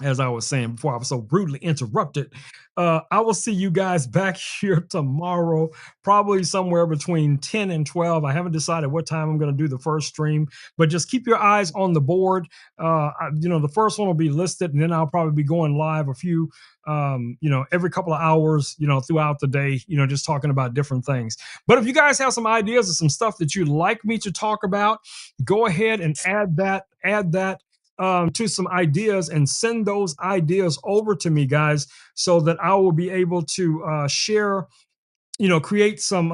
as I was saying before, I was so rudely interrupted. I will see you guys back here tomorrow, probably somewhere between 10 and 12. I haven't decided what time I'm going to do the first stream, but just keep your eyes on the board. The first one will be listed, and then I'll probably be going live a few, every couple of hours, throughout the day, just talking about different things. But if you guys have some ideas or some stuff that you'd like me to talk about, go ahead and add that to some ideas and send those ideas over to me, guys, so that I will be able to share, create some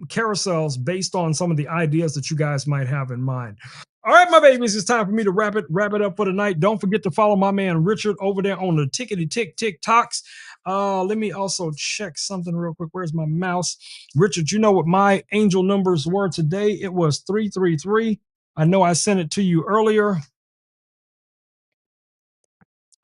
carousels based on some of the ideas that you guys might have in mind. All right, my babies, it's time for me to wrap it up for the night. Don't forget to follow my man Richard over there on the tickety tick TikToks. Let me also check something real quick. Where's my mouse? Richard, you know what my angel numbers were today? It was 333. I know I sent it to you earlier.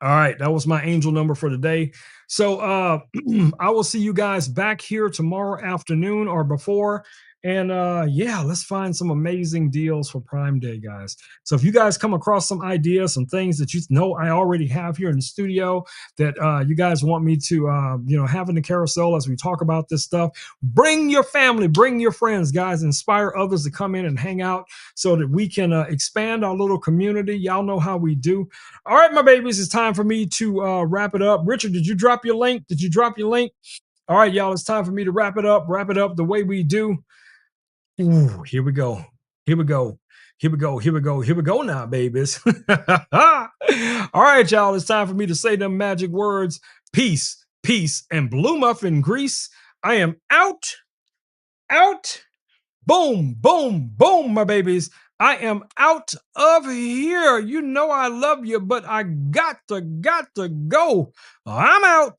All right, that was my angel number for today. So I will see you guys back here tomorrow afternoon or before. And yeah, let's find some amazing deals for Prime Day, guys. So if you guys come across some ideas, some things that I already have here in the studio that you guys want me to have in the carousel as we talk about this stuff, bring your family, bring your friends, guys. Inspire others to come in and hang out so that we can expand our little community. Y'all know how we do. All right, my babies, it's time for me to wrap it up. Richard, did you drop your link? All right, y'all, it's time for me to wrap it up the way we do. Ooh, here we go. Here we go. Here we go. Here we go. Here we go now, babies. All right, y'all, it's time for me to say them magic words. Peace, peace, and blue muffin grease. I am out. Boom, boom, boom, my babies. I am out of here. You know I love you, but I got to go. I'm out.